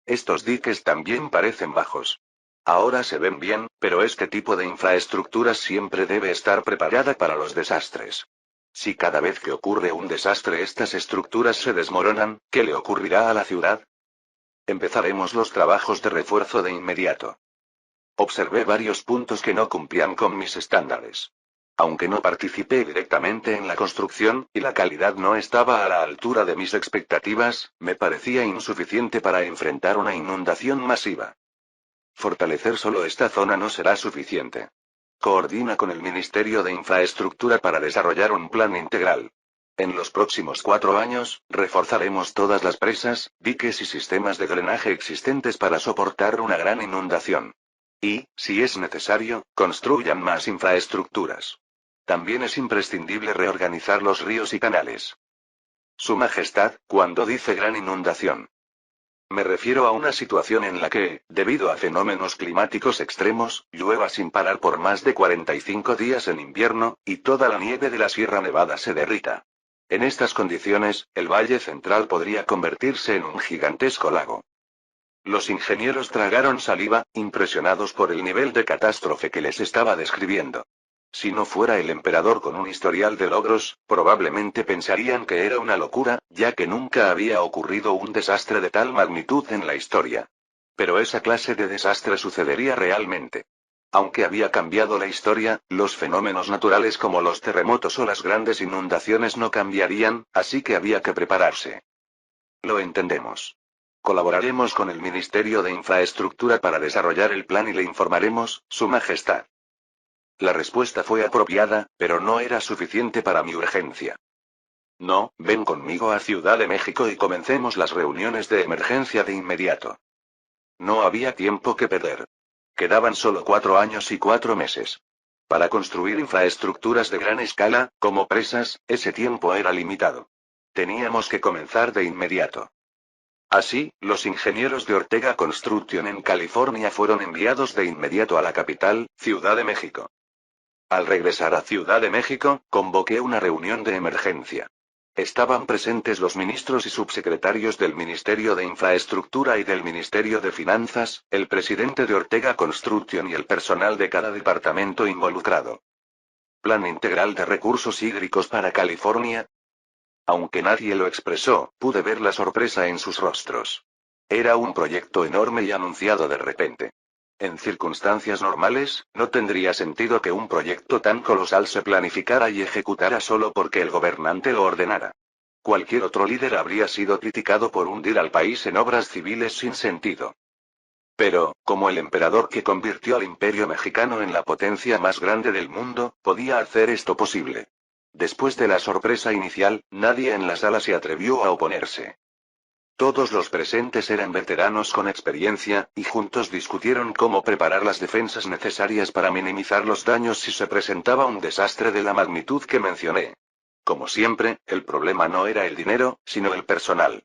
Estos diques también parecen bajos. Ahora se ven bien, pero este tipo de infraestructura siempre debe estar preparada para los desastres. Si cada vez que ocurre un desastre estas estructuras se desmoronan, ¿qué le ocurrirá a la ciudad? Empezaremos los trabajos de refuerzo de inmediato. Observé varios puntos que no cumplían con mis estándares. Aunque no participé directamente en la construcción, y la calidad no estaba a la altura de mis expectativas, me parecía insuficiente para enfrentar una inundación masiva. Fortalecer solo esta zona no será suficiente. Coordina con el Ministerio de Infraestructura para desarrollar un plan integral. En los próximos 4 años, reforzaremos todas las presas, diques y sistemas de drenaje existentes para soportar una gran inundación. Y, si es necesario, construyan más infraestructuras. También es imprescindible reorganizar los ríos y canales. Su Majestad, cuando dice gran inundación. Me refiero a una situación en la que, debido a fenómenos climáticos extremos, llueva sin parar por más de 45 días en invierno, y toda la nieve de la Sierra Nevada se derrita. En estas condiciones, el Valle Central podría convertirse en un gigantesco lago. Los ingenieros tragaron saliva, impresionados por el nivel de catástrofe que les estaba describiendo. Si no fuera el emperador con un historial de logros, probablemente pensarían que era una locura, ya que nunca había ocurrido un desastre de tal magnitud en la historia. Pero esa clase de desastre sucedería realmente. Aunque había cambiado la historia, los fenómenos naturales como los terremotos o las grandes inundaciones no cambiarían, así que había que prepararse. Lo entendemos. Colaboraremos con el Ministerio de Infraestructura para desarrollar el plan y le informaremos, Su Majestad. La respuesta fue apropiada, pero no era suficiente para mi urgencia. No, ven conmigo a Ciudad de México y comencemos las reuniones de emergencia de inmediato. No había tiempo que perder. Quedaban solo 4 años y 4 meses. Para construir infraestructuras de gran escala, como presas, ese tiempo era limitado. Teníamos que comenzar de inmediato. Así, los ingenieros de Ortega Construction en California fueron enviados de inmediato a la capital, Ciudad de México. Al regresar a Ciudad de México, convoqué una reunión de emergencia. Estaban presentes los ministros y subsecretarios del Ministerio de Infraestructura y del Ministerio de Finanzas, el presidente de Ortega Construction y el personal de cada departamento involucrado. ¿Plan integral de recursos hídricos para California? Aunque nadie lo expresó, pude ver la sorpresa en sus rostros. Era un proyecto enorme y anunciado de repente. En circunstancias normales, no tendría sentido que un proyecto tan colosal se planificara y ejecutara solo porque el gobernante lo ordenara. Cualquier otro líder habría sido criticado por hundir al país en obras civiles sin sentido. Pero, como el emperador que convirtió al imperio mexicano en la potencia más grande del mundo, podía hacer esto posible. Después de la sorpresa inicial, nadie en la sala se atrevió a oponerse. Todos los presentes eran veteranos con experiencia, y juntos discutieron cómo preparar las defensas necesarias para minimizar los daños si se presentaba un desastre de la magnitud que mencioné. Como siempre, el problema no era el dinero, sino el personal.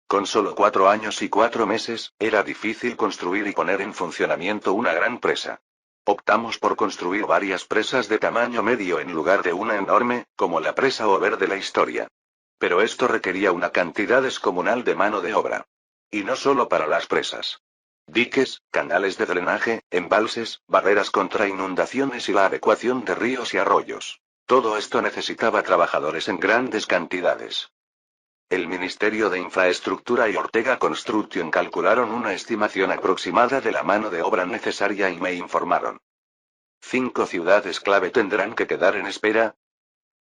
Con solo 4 años y 4 meses, era difícil construir y poner en funcionamiento una gran presa. Optamos por construir varias presas de tamaño medio en lugar de una enorme, como la presa Over de la historia. Pero esto requería una cantidad descomunal de mano de obra. Y no solo para las presas. Diques, canales de drenaje, embalses, barreras contra inundaciones y la adecuación de ríos y arroyos. Todo esto necesitaba trabajadores en grandes cantidades. El Ministerio de Infraestructura y Ortega Construction calcularon una estimación aproximada de la mano de obra necesaria y me informaron. 5 ciudades clave tendrán que quedar en espera.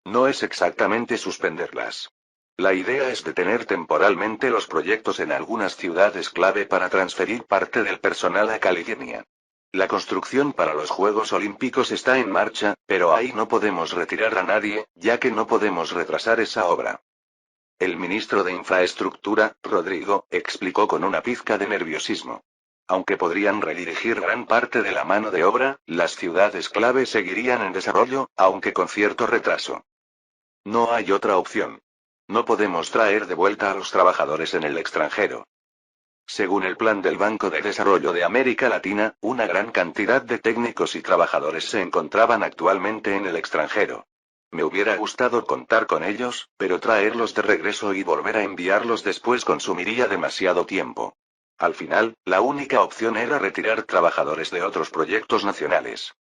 No es exactamente suspenderlas. La idea es detener temporalmente los proyectos en algunas ciudades clave para transferir parte del personal a California. La construcción para los Juegos Olímpicos está en marcha, pero ahí no podemos retirar a nadie, ya que no podemos retrasar esa obra. El ministro de Infraestructura, Rodrigo, explicó con una pizca de nerviosismo. Aunque podrían redirigir gran parte de la mano de obra, las ciudades clave seguirían en desarrollo, aunque con cierto retraso. No hay otra opción. No podemos traer de vuelta a los trabajadores en el extranjero. Según el plan del Banco de Desarrollo de América Latina, una gran cantidad de técnicos y trabajadores se encontraban actualmente en el extranjero. Me hubiera gustado contar con ellos, pero traerlos de regreso y volver a enviarlos después consumiría demasiado tiempo. Al final, la única opción era retirar trabajadores de otros proyectos nacionales.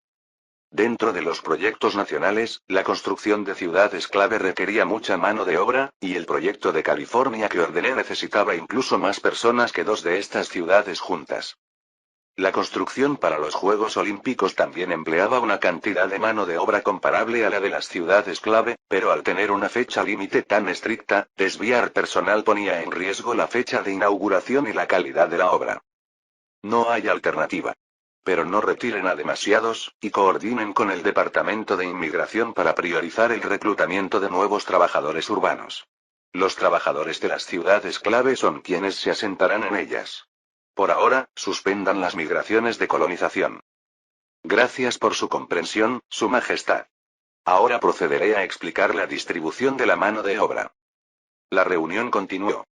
Dentro de los proyectos nacionales, la construcción de ciudades clave requería mucha mano de obra, y el proyecto de California que ordené necesitaba incluso más personas que 2 de estas ciudades juntas. La construcción para los Juegos Olímpicos también empleaba una cantidad de mano de obra comparable a la de las ciudades clave, pero al tener una fecha límite tan estricta, desviar personal ponía en riesgo la fecha de inauguración y la calidad de la obra. No hay alternativa. Pero no retiren a demasiados, y coordinen con el Departamento de Inmigración para priorizar el reclutamiento de nuevos trabajadores urbanos. Los trabajadores de las ciudades clave son quienes se asentarán en ellas. Por ahora, suspendan las migraciones de colonización. Gracias por su comprensión, Su Majestad. Ahora procederé a explicar la distribución de la mano de obra. La reunión continuó.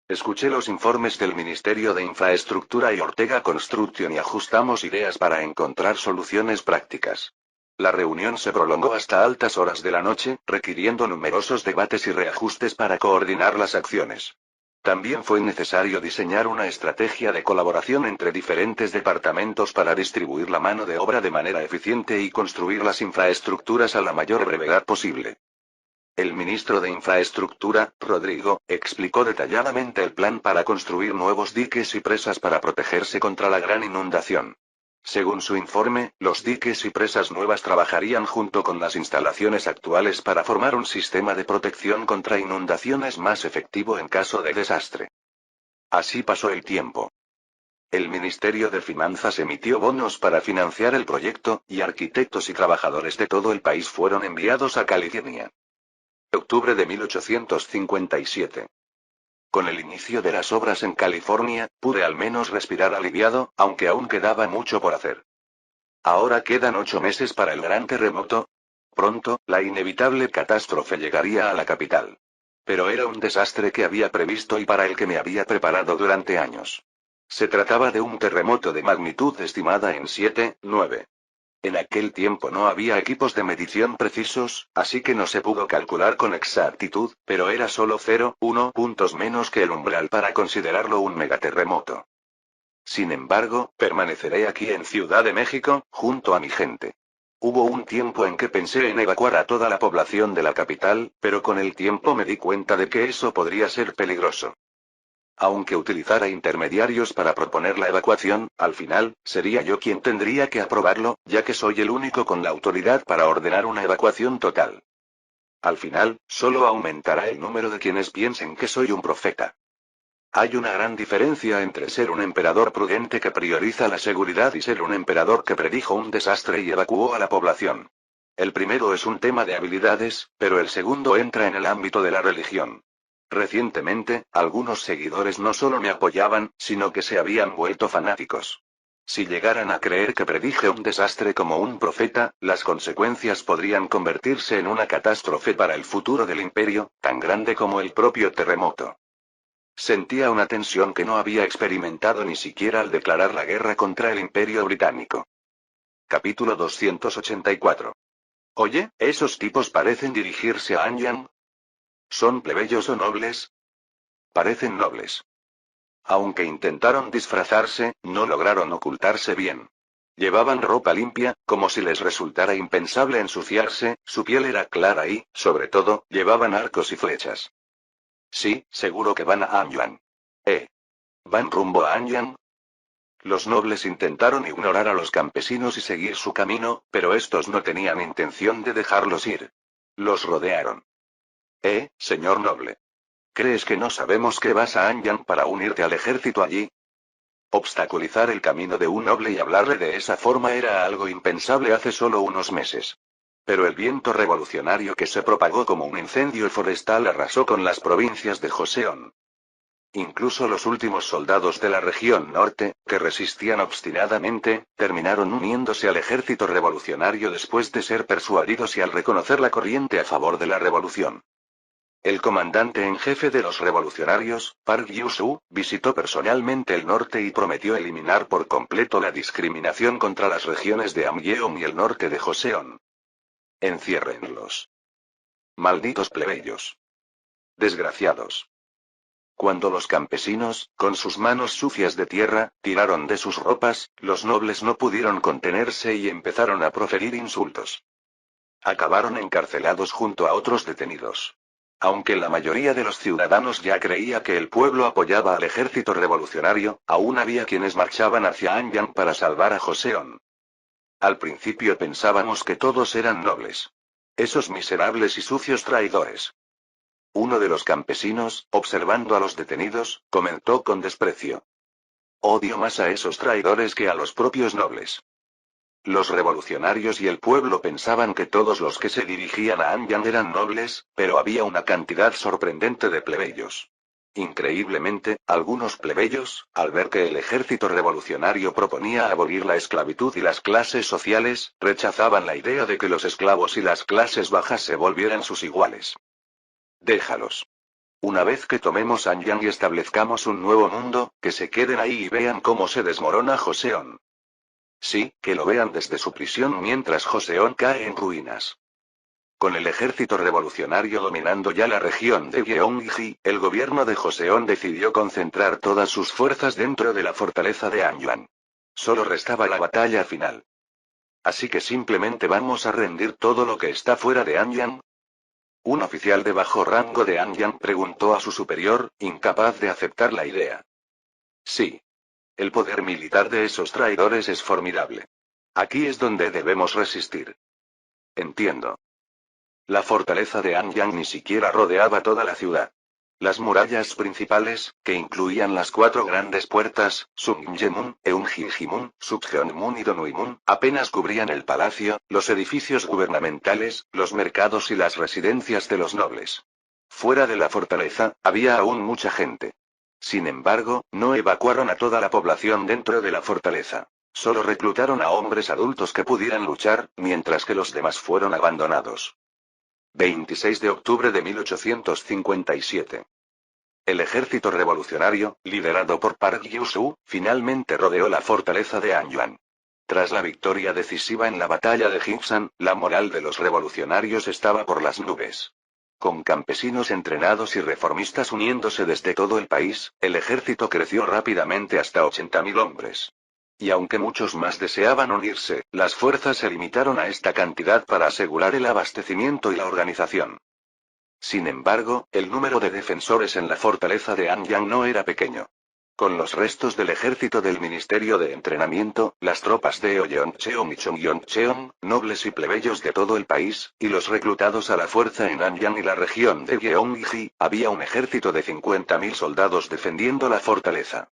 Escuché los informes del Ministerio de Infraestructura y Ortega Construction y ajustamos ideas para encontrar soluciones prácticas. La reunión se prolongó hasta altas horas de la noche, requiriendo numerosos debates y reajustes para coordinar las acciones. También fue necesario diseñar una estrategia de colaboración entre diferentes departamentos para distribuir la mano de obra de manera eficiente y construir las infraestructuras a la mayor brevedad posible. El ministro de Infraestructura, Rodrigo, explicó detalladamente el plan para construir nuevos diques y presas para protegerse contra la gran inundación. Según su informe, los diques y presas nuevas trabajarían junto con las instalaciones actuales para formar un sistema de protección contra inundaciones más efectivo en caso de desastre. Así pasó el tiempo. El Ministerio de Finanzas emitió bonos para financiar el proyecto, y arquitectos y trabajadores de todo el país fueron enviados a California. Octubre de 1857. Con el inicio de las obras en California, pude al menos respirar aliviado, aunque aún quedaba mucho por hacer. Ahora quedan 8 meses para el gran terremoto. Pronto, la inevitable catástrofe llegaría a la capital. Pero era un desastre que había previsto y para el que me había preparado durante años. Se trataba de un terremoto de magnitud estimada en 7,9. En aquel tiempo no había equipos de medición precisos, así que no se pudo calcular con exactitud, pero era solo 0,1 puntos menos que el umbral para considerarlo un megaterremoto. Sin embargo, permaneceré aquí en Ciudad de México, junto a mi gente. Hubo un tiempo en que pensé en evacuar a toda la población de la capital, pero con el tiempo me di cuenta de que eso podría ser peligroso. Aunque utilizara intermediarios para proponer la evacuación, al final, sería yo quien tendría que aprobarlo, ya que soy el único con la autoridad para ordenar una evacuación total. Al final, solo aumentará el número de quienes piensen que soy un profeta. Hay una gran diferencia entre ser un emperador prudente que prioriza la seguridad y ser un emperador que predijo un desastre y evacuó a la población. El primero es un tema de habilidades, pero el segundo entra en el ámbito de la religión. Recientemente, algunos seguidores no solo me apoyaban, sino que se habían vuelto fanáticos. Si llegaran a creer que predije un desastre como un profeta, las consecuencias podrían convertirse en una catástrofe para el futuro del imperio, tan grande como el propio terremoto. Sentía una tensión que no había experimentado ni siquiera al declarar la guerra contra el Imperio Británico. Capítulo 284. Oye, esos tipos parecen dirigirse a Anyang. ¿Son plebeyos o nobles? Parecen nobles. Aunque intentaron disfrazarse, no lograron ocultarse bien. Llevaban ropa limpia, como si les resultara impensable ensuciarse, su piel era clara y, sobre todo, llevaban arcos y flechas. Sí, seguro que van a Anyang. ¿Van rumbo a Anyang? Los nobles intentaron ignorar a los campesinos y seguir su camino, pero estos no tenían intención de dejarlos ir. Los rodearon. Señor noble. ¿Crees que no sabemos que vas a Anyang para unirte al ejército allí? Obstaculizar el camino de un noble y hablarle de esa forma era algo impensable hace solo unos meses. Pero el viento revolucionario que se propagó como un incendio forestal arrasó con las provincias de Joseon. Incluso los últimos soldados de la región norte, que resistían obstinadamente, terminaron uniéndose al ejército revolucionario después de ser persuadidos y al reconocer la corriente a favor de la revolución. El comandante en jefe de los revolucionarios, Park Yu-soo, visitó personalmente el norte y prometió eliminar por completo la discriminación contra las regiones de Amyeong y el norte de Joseon. Enciérrenlos. Malditos plebeyos. Desgraciados. Cuando los campesinos, con sus manos sucias de tierra, tiraron de sus ropas, los nobles no pudieron contenerse y empezaron a proferir insultos. Acabaron encarcelados junto a otros detenidos. Aunque la mayoría de los ciudadanos ya creía que el pueblo apoyaba al ejército revolucionario, aún había quienes marchaban hacia Anyang para salvar a Joseon. Al principio pensábamos que todos eran nobles. Esos miserables y sucios traidores. Uno de los campesinos, observando a los detenidos, comentó con desprecio. Odio más a esos traidores que a los propios nobles. Los revolucionarios y el pueblo pensaban que todos los que se dirigían a Anyang eran nobles, pero había una cantidad sorprendente de plebeyos. Increíblemente, algunos plebeyos, al ver que el ejército revolucionario proponía abolir la esclavitud y las clases sociales, rechazaban la idea de que los esclavos y las clases bajas se volvieran sus iguales. Déjalos. Una vez que tomemos Anyang y establezcamos un nuevo mundo, que se queden ahí y vean cómo se desmorona Joseon. Sí, que lo vean desde su prisión mientras Joseon cae en ruinas. Con el ejército revolucionario dominando ya la región de Gyeonggi, el gobierno de Joseon decidió concentrar todas sus fuerzas dentro de la fortaleza de Anyang. Solo restaba la batalla final. Así que simplemente vamos a rendir todo lo que está fuera de Anyang. Un oficial de bajo rango de Anyang preguntó a su superior, incapaz de aceptar la idea. Sí. El poder militar de esos traidores es formidable. Aquí es donde debemos resistir. Entiendo. La fortaleza de Anyang ni siquiera rodeaba toda la ciudad. Las murallas principales, que incluían las 4 grandes puertas, Sungyemun, Eunjinjimun, Sukjeonmun y Donuimun, apenas cubrían el palacio, los edificios gubernamentales, los mercados y las residencias de los nobles. Fuera de la fortaleza, había aún mucha gente. Sin embargo, no evacuaron a toda la población dentro de la fortaleza. Solo reclutaron a hombres adultos que pudieran luchar, mientras que los demás fueron abandonados. 26 de octubre de 1857. El ejército revolucionario, liderado por Park Gyu-soo, finalmente rodeó la fortaleza de Anyang. Tras la victoria decisiva en la batalla de Jingsan, la moral de los revolucionarios estaba por las nubes. Con campesinos entrenados y reformistas uniéndose desde todo el país, el ejército creció rápidamente hasta 80.000 hombres. Y aunque muchos más deseaban unirse, las fuerzas se limitaron a esta cantidad para asegurar el abastecimiento y la organización. Sin embargo, el número de defensores en la fortaleza de Anyang no era pequeño. Con los restos del ejército del Ministerio de Entrenamiento, las tropas de Oyeoncheon y Chongyoncheon, nobles y plebeyos de todo el país, y los reclutados a la fuerza en Anyang y la región de Gyeonggi, había un ejército de 50.000 soldados defendiendo la fortaleza.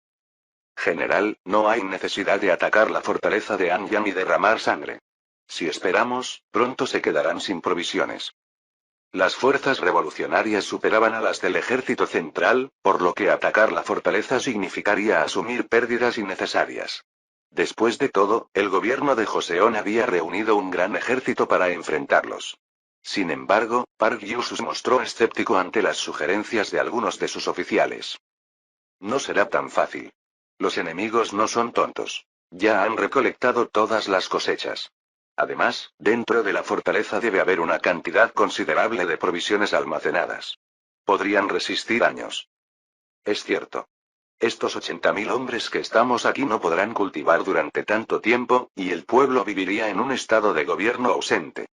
General, no hay necesidad de atacar la fortaleza de Anyang y derramar sangre. Si esperamos, pronto se quedarán sin provisiones. Las fuerzas revolucionarias superaban a las del ejército central, por lo que atacar la fortaleza significaría asumir pérdidas innecesarias. Después de todo, el gobierno de Joseon había reunido un gran ejército para enfrentarlos. Sin embargo, Park Gyu-soo se mostró escéptico ante las sugerencias de algunos de sus oficiales. No será tan fácil. Los enemigos no son tontos. Ya han recolectado todas las cosechas. Además, dentro de la fortaleza debe haber una cantidad considerable de provisiones almacenadas. Podrían resistir años. Es cierto. Estos 80.000 hombres que estamos aquí no podrán cultivar durante tanto tiempo, y el pueblo viviría en un estado de gobierno ausente.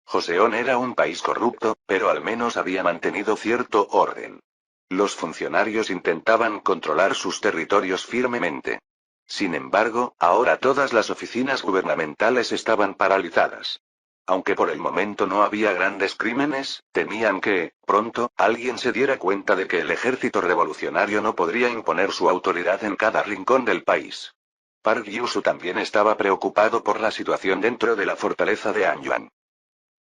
Joseon era un país corrupto, pero al menos había mantenido cierto orden. Los funcionarios intentaban controlar sus territorios firmemente. Sin embargo, ahora todas las oficinas gubernamentales estaban paralizadas. Aunque por el momento no había grandes crímenes, temían que, pronto, alguien se diera cuenta de que el ejército revolucionario no podría imponer su autoridad en cada rincón del país. Park Gyu-soo también estaba preocupado por la situación dentro de la fortaleza de Anyang.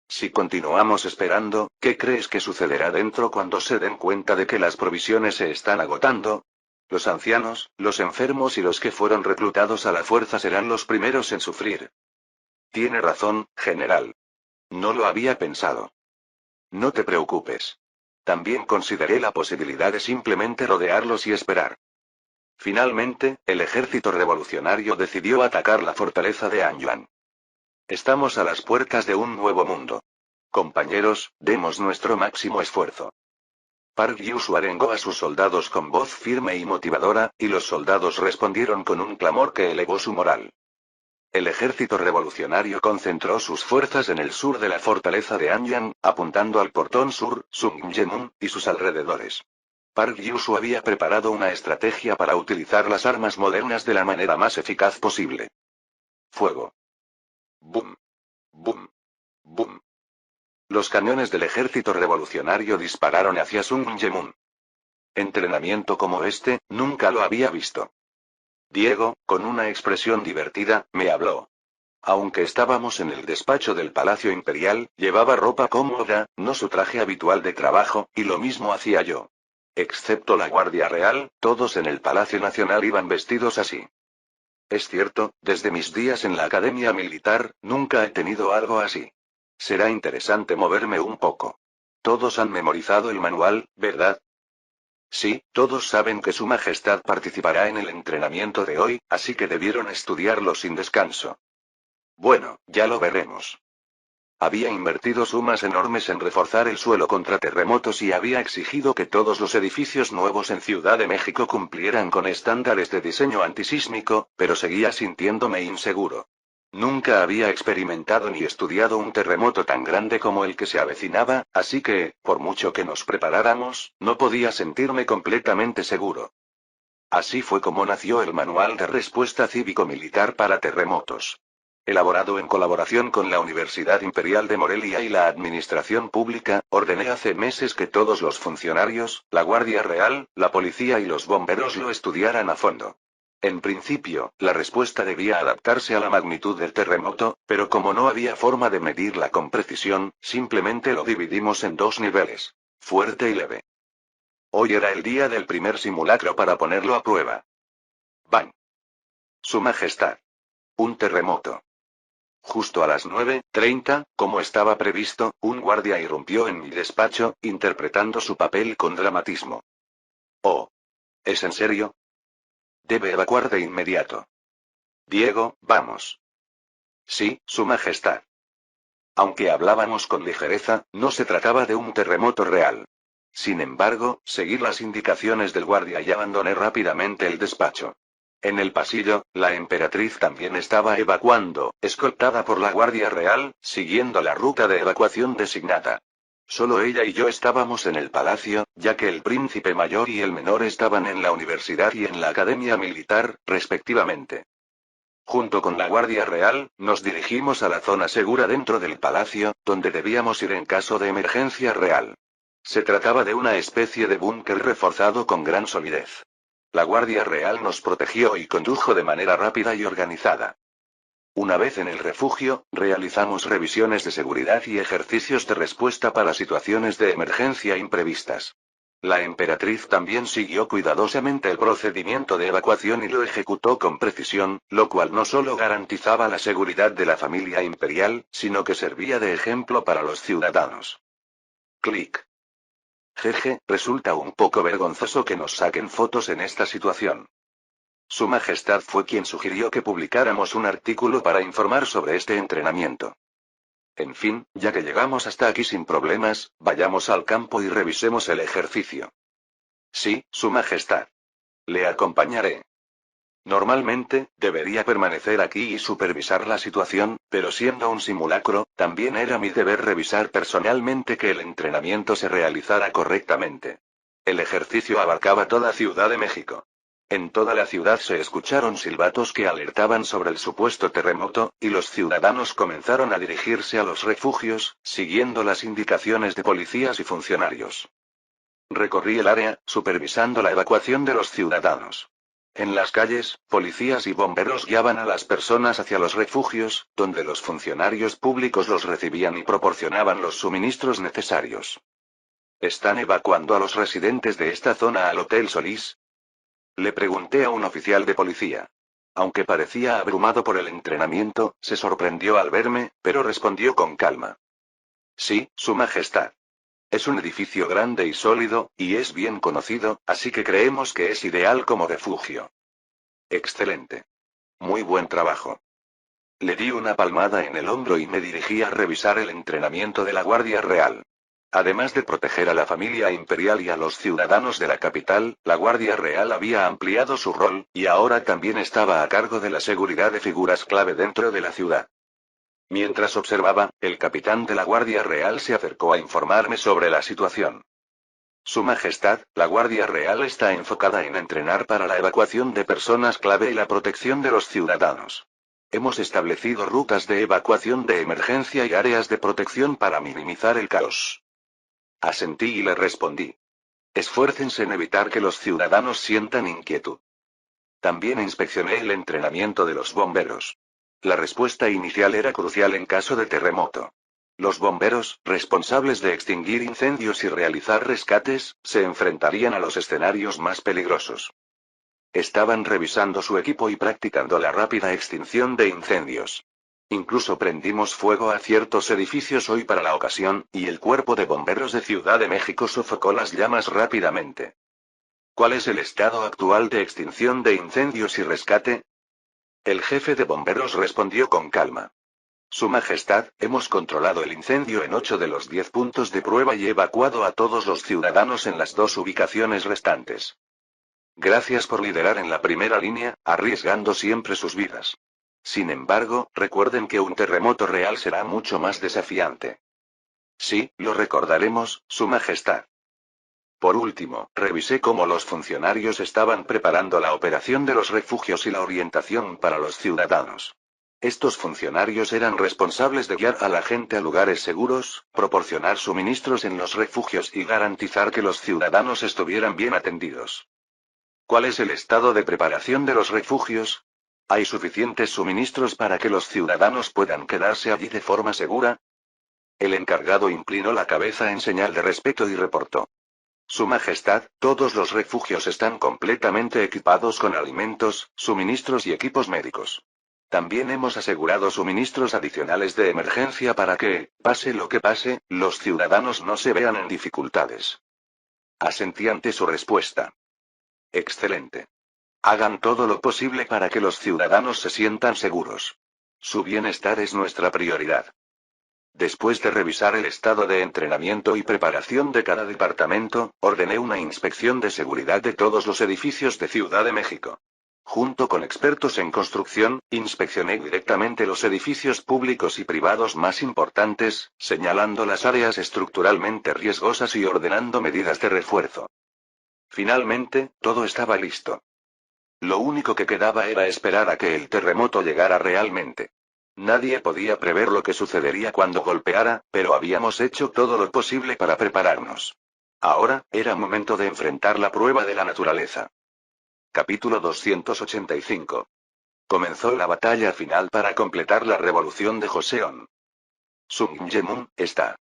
Si continuamos esperando, ¿qué crees que sucederá dentro cuando se den cuenta de que las provisiones se están agotando? Los ancianos, los enfermos y los que fueron reclutados a la fuerza serán los primeros en sufrir. Tiene razón, general. No lo había pensado. No te preocupes. También consideré la posibilidad de simplemente rodearlos y esperar. Finalmente, el ejército revolucionario decidió atacar la fortaleza de Anyang. Estamos a las puertas de un nuevo mundo. Compañeros, demos nuestro máximo esfuerzo. Park Gyu-soo arengó a sus soldados con voz firme y motivadora, y los soldados respondieron con un clamor que elevó su moral. El ejército revolucionario concentró sus fuerzas en el sur de la fortaleza de Anyang, apuntando al portón sur, Sungyemun, y sus alrededores. Park Gyu-soo había preparado una estrategia para utilizar las armas modernas de la manera más eficaz posible. Fuego. Boom. Boom. Boom. Los cañones del ejército revolucionario dispararon hacia Sungyemun. Entrenamiento como este, nunca lo había visto. Diego, con una expresión divertida, me habló. Aunque estábamos en el despacho del Palacio Imperial, llevaba ropa cómoda, no su traje habitual de trabajo, y lo mismo hacía yo. Excepto la Guardia Real, todos en el Palacio Nacional iban vestidos así. Es cierto, desde mis días en la Academia Militar, nunca he tenido algo así. Será interesante moverme un poco. Todos han memorizado el manual, ¿verdad? Sí, todos saben que Su Majestad participará en el entrenamiento de hoy, así que debieron estudiarlo sin descanso. Bueno, ya lo veremos. Había invertido sumas enormes en reforzar el suelo contra terremotos y había exigido que todos los edificios nuevos en Ciudad de México cumplieran con estándares de diseño antisísmico, pero seguía sintiéndome inseguro. Nunca había experimentado ni estudiado un terremoto tan grande como el que se avecinaba, así que, por mucho que nos preparáramos, no podía sentirme completamente seguro. Así fue como nació el Manual de Respuesta Cívico-Militar para Terremotos. Elaborado en colaboración con la Universidad Imperial de Morelia y la Administración Pública, ordené hace meses que todos los funcionarios, la Guardia Real, la policía y los bomberos lo estudiaran a fondo. En principio, la respuesta debía adaptarse a la magnitud del terremoto, pero como no había forma de medirla con precisión, simplemente lo dividimos en dos niveles: fuerte y leve. Hoy era el día del primer simulacro para ponerlo a prueba. ¡Bang! Su Majestad. Un terremoto. Justo a las 9:30, como estaba previsto, un guardia irrumpió en mi despacho, interpretando su papel con dramatismo. Oh. ¿Es en serio? Debe evacuar de inmediato. Diego, vamos. Sí, Su Majestad. Aunque hablábamos con ligereza, no se trataba de un terremoto real. Sin embargo, seguí las indicaciones del guardia y abandoné rápidamente el despacho. En el pasillo, la emperatriz también estaba evacuando, escoltada por la Guardia Real, siguiendo la ruta de evacuación designada. Solo ella y yo estábamos en el palacio, ya que el príncipe mayor y el menor estaban en la universidad y en la academia militar, respectivamente. Junto con la Guardia Real, nos dirigimos a la zona segura dentro del palacio, donde debíamos ir en caso de emergencia real. Se trataba de una especie de búnker reforzado con gran solidez. La Guardia Real nos protegió y condujo de manera rápida y organizada. Una vez en el refugio, realizamos revisiones de seguridad y ejercicios de respuesta para situaciones de emergencia imprevistas. La emperatriz también siguió cuidadosamente el procedimiento de evacuación y lo ejecutó con precisión, lo cual no solo garantizaba la seguridad de la familia imperial, sino que servía de ejemplo para los ciudadanos. Clic. Jeje, resulta un poco vergonzoso que nos saquen fotos en esta situación. Su Majestad fue quien sugirió que publicáramos un artículo para informar sobre este entrenamiento. En fin, ya que llegamos hasta aquí sin problemas, vayamos al campo y revisemos el ejercicio. Sí, Su Majestad. Le acompañaré. Normalmente, debería permanecer aquí y supervisar la situación, pero siendo un simulacro, también era mi deber revisar personalmente que el entrenamiento se realizara correctamente. El ejercicio abarcaba toda Ciudad de México. En toda la ciudad se escucharon silbatos que alertaban sobre el supuesto terremoto, y los ciudadanos comenzaron a dirigirse a los refugios, siguiendo las indicaciones de policías y funcionarios. Recorrí el área, supervisando la evacuación de los ciudadanos. En las calles, policías y bomberos guiaban a las personas hacia los refugios, donde los funcionarios públicos los recibían y proporcionaban los suministros necesarios. ¿Están evacuando a los residentes de esta zona al Hotel Solís? Le pregunté a un oficial de policía. Aunque parecía abrumado por el entrenamiento, se sorprendió al verme, pero respondió con calma. Sí, Su Majestad. Es un edificio grande y sólido, y es bien conocido, así que creemos que es ideal como refugio. Excelente. Muy buen trabajo. Le di una palmada en el hombro y me dirigí a revisar el entrenamiento de la Guardia Real. Además de proteger a la familia imperial y a los ciudadanos de la capital, la Guardia Real había ampliado su rol, y ahora también estaba a cargo de la seguridad de figuras clave dentro de la ciudad. Mientras observaba, el capitán de la Guardia Real se acercó a informarme sobre la situación. Su Majestad, la Guardia Real está enfocada en entrenar para la evacuación de personas clave y la protección de los ciudadanos. Hemos establecido rutas de evacuación de emergencia y áreas de protección para minimizar el caos. Asentí y le respondí. Esfuércense en evitar que los ciudadanos sientan inquietud. También inspeccioné el entrenamiento de los bomberos. La respuesta inicial era crucial en caso de terremoto. Los bomberos, responsables de extinguir incendios y realizar rescates, se enfrentarían a los escenarios más peligrosos. Estaban revisando su equipo y practicando la rápida extinción de incendios. Incluso prendimos fuego a ciertos edificios hoy para la ocasión, y el cuerpo de bomberos de Ciudad de México sofocó las llamas rápidamente. ¿Cuál es el estado actual de extinción de incendios y rescate? El jefe de bomberos respondió con calma. Su Majestad, hemos controlado el incendio en 8 de los 10 puntos de prueba y evacuado a todos los ciudadanos en las 2 ubicaciones restantes. Gracias por liderar en la primera línea, arriesgando siempre sus vidas. Sin embargo, recuerden que un terremoto real será mucho más desafiante. Sí, lo recordaremos, Su Majestad. Por último, revisé cómo los funcionarios estaban preparando la operación de los refugios y la orientación para los ciudadanos. Estos funcionarios eran responsables de guiar a la gente a lugares seguros, proporcionar suministros en los refugios y garantizar que los ciudadanos estuvieran bien atendidos. ¿Cuál es el estado de preparación de los refugios? ¿Hay suficientes suministros para que los ciudadanos puedan quedarse allí de forma segura? El encargado inclinó la cabeza en señal de respeto y reportó. Su Majestad, todos los refugios están completamente equipados con alimentos, suministros y equipos médicos. También hemos asegurado suministros adicionales de emergencia para que, pase lo que pase, los ciudadanos no se vean en dificultades. Asentí ante su respuesta. Excelente. Hagan todo lo posible para que los ciudadanos se sientan seguros. Su bienestar es nuestra prioridad. Después de revisar el estado de entrenamiento y preparación de cada departamento, ordené una inspección de seguridad de todos los edificios de Ciudad de México. Junto con expertos en construcción, inspeccioné directamente los edificios públicos y privados más importantes, señalando las áreas estructuralmente riesgosas y ordenando medidas de refuerzo. Finalmente, todo estaba listo. Lo único que quedaba era esperar a que el terremoto llegara realmente. Nadie podía prever lo que sucedería cuando golpeara, pero habíamos hecho todo lo posible para prepararnos. Ahora, era momento de enfrentar la prueba de la naturaleza. Capítulo 285. Comenzó la batalla final para completar la revolución de Joseon. Sung Yemun, está.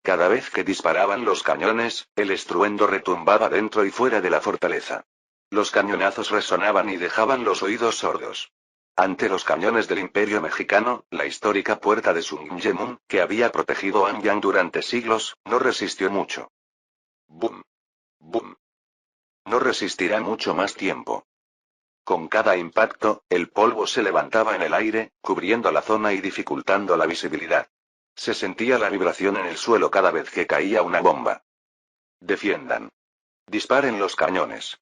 Cada vez que disparaban los cañones, el estruendo retumbaba dentro y fuera de la fortaleza. Los cañonazos resonaban y dejaban los oídos sordos. Ante los cañones del Imperio Mexicano, la histórica puerta de Sung Yemun, que había protegido Anyang durante siglos, no resistió mucho. ¡Bum! ¡Bum! No resistirá mucho más tiempo. Con cada impacto, el polvo se levantaba en el aire, cubriendo la zona y dificultando la visibilidad. Se sentía la vibración en el suelo cada vez que caía una bomba. Defiendan. Disparen los cañones.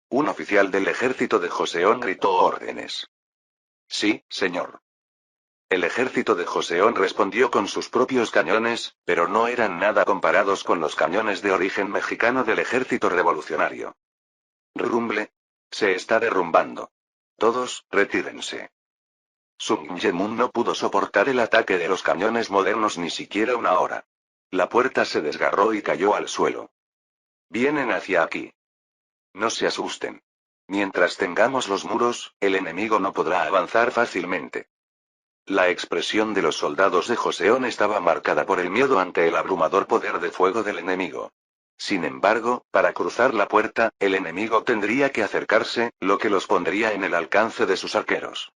Un oficial del ejército de Joseon gritó órdenes. Sí, señor. El ejército de Joseon respondió con sus propios cañones, pero no eran nada comparados con los cañones de origen mexicano del ejército revolucionario. Rumble. Se está derrumbando. Todos, retírense. Sung Yemun no pudo soportar el ataque de los cañones modernos ni siquiera una hora. La puerta se desgarró y cayó al suelo. Vienen hacia aquí. No se asusten. Mientras tengamos los muros, el enemigo no podrá avanzar fácilmente. La expresión de los soldados de Joseon estaba marcada por el miedo ante el abrumador poder de fuego del enemigo. Sin embargo, para cruzar la puerta, el enemigo tendría que acercarse, lo que los pondría en el alcance de sus arqueros.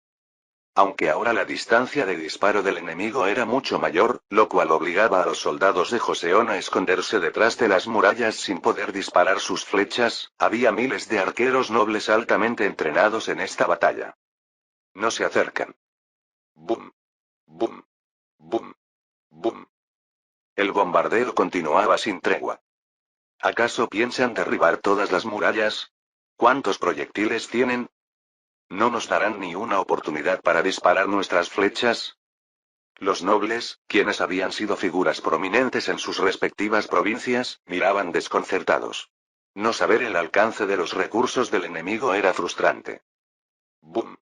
Aunque ahora la distancia de disparo del enemigo era mucho mayor, lo cual obligaba a los soldados de Joseon a esconderse detrás de las murallas sin poder disparar sus flechas, había miles de arqueros nobles altamente entrenados en esta batalla. No se acercan. Bum. Bum. Bum. Bum. El bombardeo continuaba sin tregua. ¿Acaso piensan derribar todas las murallas? ¿Cuántos proyectiles tienen? ¿No nos darán ni una oportunidad para disparar nuestras flechas? Los nobles, quienes habían sido figuras prominentes en sus respectivas provincias, miraban desconcertados. No saber el alcance de los recursos del enemigo era frustrante. Boom.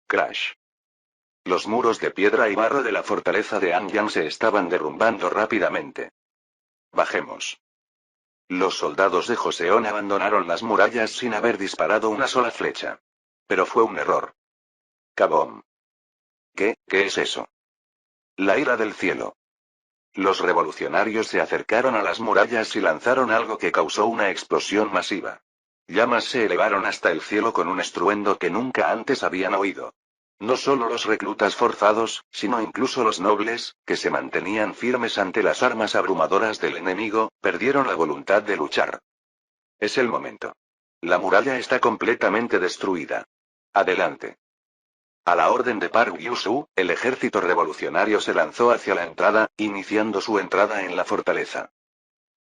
Crash. Los muros de piedra y barro de la fortaleza de Anyang se estaban derrumbando rápidamente. Bajemos. Los soldados de Joseon abandonaron las murallas sin haber disparado una sola flecha. Pero fue un error. Kaboom. ¿Qué es eso? La ira del cielo. Los revolucionarios se acercaron a las murallas y lanzaron algo que causó una explosión masiva. Llamas se elevaron hasta el cielo con un estruendo que nunca antes habían oído. No solo los reclutas forzados, sino incluso los nobles, que se mantenían firmes ante las armas abrumadoras del enemigo, perdieron la voluntad de luchar. Es el momento. La muralla está completamente destruida. Adelante. A la orden de Park Gyu-soo, el ejército revolucionario se lanzó hacia la entrada, iniciando su entrada en la fortaleza.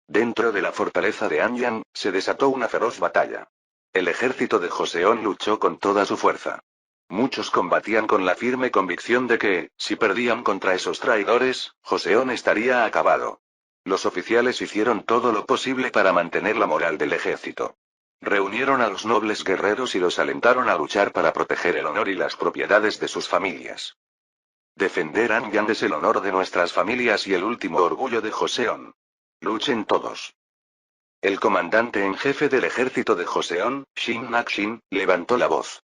Dentro de la fortaleza de Anyang, se desató una feroz batalla. El ejército de Joseon luchó con toda su fuerza. Muchos combatían con la firme convicción de que, si perdían contra esos traidores, Joseon estaría acabado. Los oficiales hicieron todo lo posible para mantener la moral del ejército. Reunieron a los nobles guerreros y los alentaron a luchar para proteger el honor y las propiedades de sus familias. Defender Anyang es el honor de nuestras familias y el último orgullo de Joseon. Luchen todos. El comandante en jefe del ejército de Joseon, Shin Nak-shin, levantó la voz.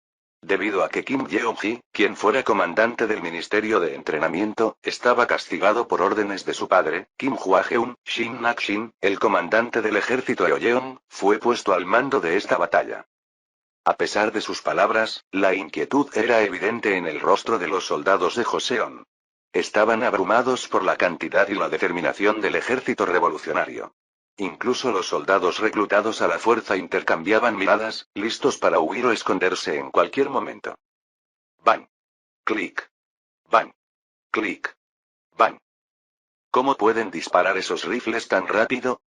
Debido a que Kim Yeong-ji, quien fuera comandante del Ministerio de Entrenamiento, estaba castigado por órdenes de su padre, Kim Hwa-geun, Shin Nak-shin, el comandante del ejército Eoyeon, fue puesto al mando de esta batalla. A pesar de sus palabras, la inquietud era evidente en el rostro de los soldados de Joseon. Estaban abrumados por la cantidad y la determinación del ejército revolucionario. Incluso los soldados reclutados a la fuerza intercambiaban miradas, listos para huir o esconderse en cualquier momento. Bang. Clic. Bang. Clic. Bang. ¿Cómo pueden disparar esos rifles tan rápido?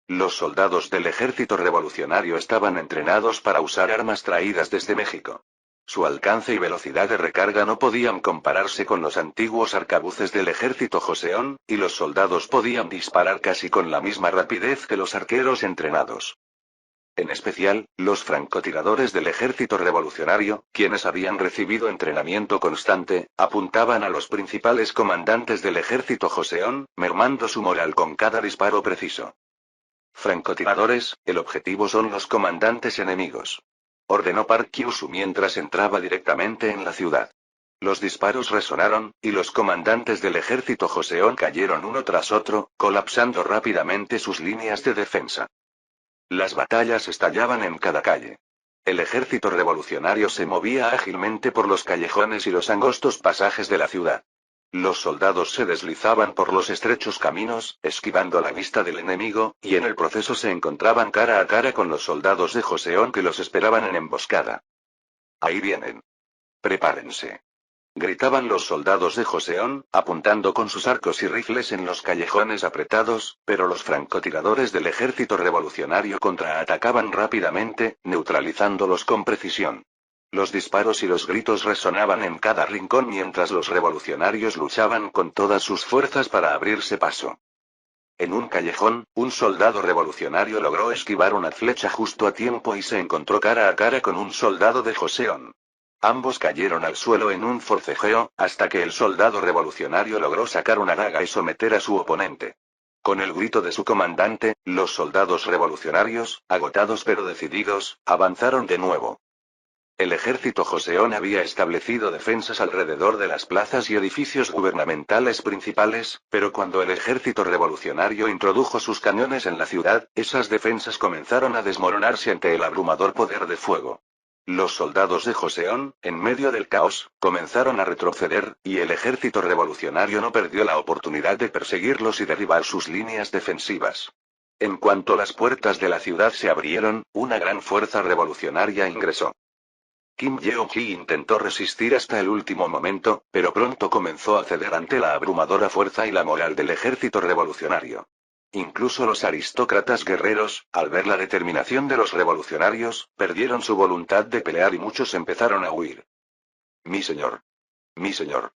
Los soldados del ejército revolucionario estaban entrenados para usar armas traídas desde México. Su alcance y velocidad de recarga no podían compararse con los antiguos arcabuces del ejército Joseon, y los soldados podían disparar casi con la misma rapidez que los arqueros entrenados. En especial, los francotiradores del ejército revolucionario, quienes habían recibido entrenamiento constante, apuntaban a los principales comandantes del ejército Joseon, mermando su moral con cada disparo preciso. Francotiradores, el objetivo son los comandantes enemigos. Ordenó Park Gyu-soo mientras entraba directamente en la ciudad. Los disparos resonaron, y los comandantes del ejército Joseon cayeron uno tras otro, colapsando rápidamente sus líneas de defensa. Las batallas estallaban en cada calle. El ejército revolucionario se movía ágilmente por los callejones y los angostos pasajes de la ciudad. Los soldados se deslizaban por los estrechos caminos, esquivando la vista del enemigo, y en el proceso se encontraban cara a cara con los soldados de Joseon que los esperaban en emboscada. Ahí vienen. Prepárense. Gritaban los soldados de Joseon, apuntando con sus arcos y rifles en los callejones apretados, pero los francotiradores del ejército revolucionario contraatacaban rápidamente, neutralizándolos con precisión. Los disparos y los gritos resonaban en cada rincón mientras los revolucionarios luchaban con todas sus fuerzas para abrirse paso. En un callejón, un soldado revolucionario logró esquivar una flecha justo a tiempo y se encontró cara a cara con un soldado de Joseon. Ambos cayeron al suelo en un forcejeo, hasta que el soldado revolucionario logró sacar una daga y someter a su oponente. Con el grito de su comandante, los soldados revolucionarios, agotados pero decididos, avanzaron de nuevo. El ejército Joseon había establecido defensas alrededor de las plazas y edificios gubernamentales principales, pero cuando el ejército revolucionario introdujo sus cañones en la ciudad, esas defensas comenzaron a desmoronarse ante el abrumador poder de fuego. Los soldados de Joseon, en medio del caos, comenzaron a retroceder, y el ejército revolucionario no perdió la oportunidad de perseguirlos y derribar sus líneas defensivas. En cuanto las puertas de la ciudad se abrieron, una gran fuerza revolucionaria ingresó. Kim Yeong-ji intentó resistir hasta el último momento, pero pronto comenzó a ceder ante la abrumadora fuerza y la moral del ejército revolucionario. Incluso los aristócratas guerreros, al ver la determinación de los revolucionarios, perdieron su voluntad de pelear y muchos empezaron a huir. Mi señor. Mi señor.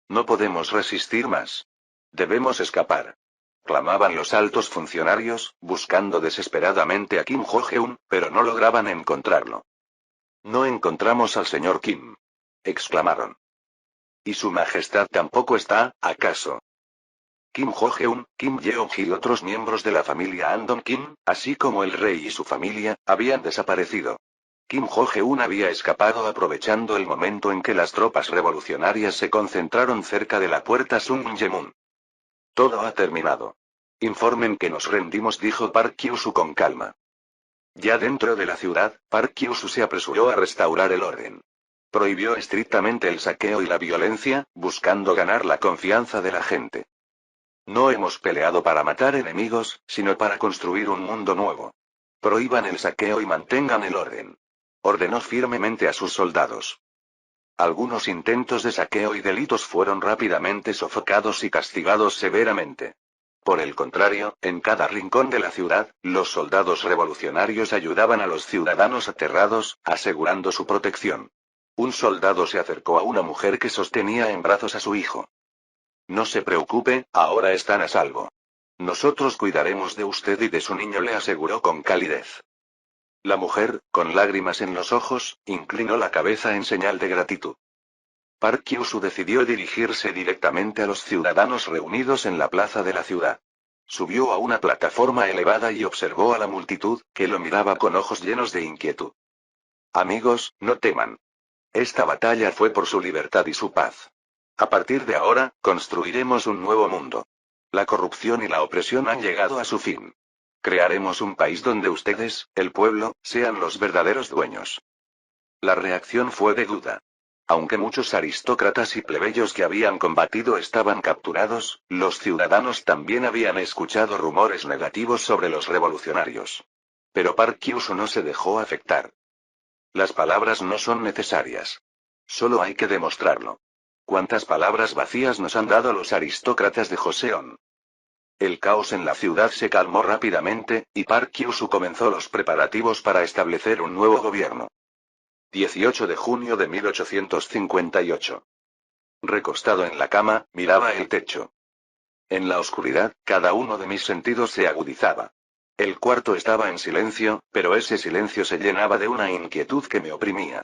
No podemos resistir más. Debemos escapar. Clamaban los altos funcionarios, buscando desesperadamente a Kim Ho-geun, pero no lograban encontrarlo. No encontramos al señor Kim. Exclamaron. ¿Y su majestad tampoco está, acaso? Kim Ho-geun, Kim Yeong-ji y otros miembros de la familia Andong Kim, así como el rey y su familia, habían desaparecido. Kim Jo-geun había escapado aprovechando el momento en que las tropas revolucionarias se concentraron cerca de la puerta Sunmunjemun. Todo ha terminado. Informen que nos rendimos, dijo Park Kyushu con calma. Ya dentro de la ciudad, Park Kyushu se apresuró a restaurar el orden. Prohibió estrictamente el saqueo y la violencia, buscando ganar la confianza de la gente. No hemos peleado para matar enemigos, sino para construir un mundo nuevo. Prohíban el saqueo y mantengan el orden. Ordenó firmemente a sus soldados. Algunos intentos de saqueo y delitos fueron rápidamente sofocados y castigados severamente. Por el contrario, en cada rincón de la ciudad, los soldados revolucionarios ayudaban a los ciudadanos aterrados, asegurando su protección. Un soldado se acercó a una mujer que sostenía en brazos a su hijo. No se preocupe, ahora están a salvo. Nosotros cuidaremos de usted y de su niño, le aseguró con calidez. La mujer, con lágrimas en los ojos, inclinó la cabeza en señal de gratitud. Park Kyushu decidió dirigirse directamente a los ciudadanos reunidos en la plaza de la ciudad. Subió a una plataforma elevada y observó a la multitud, que lo miraba con ojos llenos de inquietud. Amigos, no teman. Esta batalla fue por su libertad y su paz. A partir de ahora, construiremos un nuevo mundo. La corrupción y la opresión han llegado a su fin. Crearemos un país donde ustedes, el pueblo, sean los verdaderos dueños. La reacción fue de duda. Aunque muchos aristócratas y plebeyos que habían combatido estaban capturados, los ciudadanos también habían escuchado rumores negativos sobre los revolucionarios. Pero Park Kyushu no se dejó afectar. Las palabras no son necesarias. Solo hay que demostrarlo. ¿Cuántas palabras vacías nos han dado los aristócratas de Joseon? El caos en la ciudad se calmó rápidamente, y Park Kyushu comenzó los preparativos para establecer un nuevo gobierno. 18 de junio de 1858. Recostado en la cama, miraba el techo. En la oscuridad, cada uno de mis sentidos se agudizaba. El cuarto estaba en silencio, pero ese silencio se llenaba de una inquietud que me oprimía.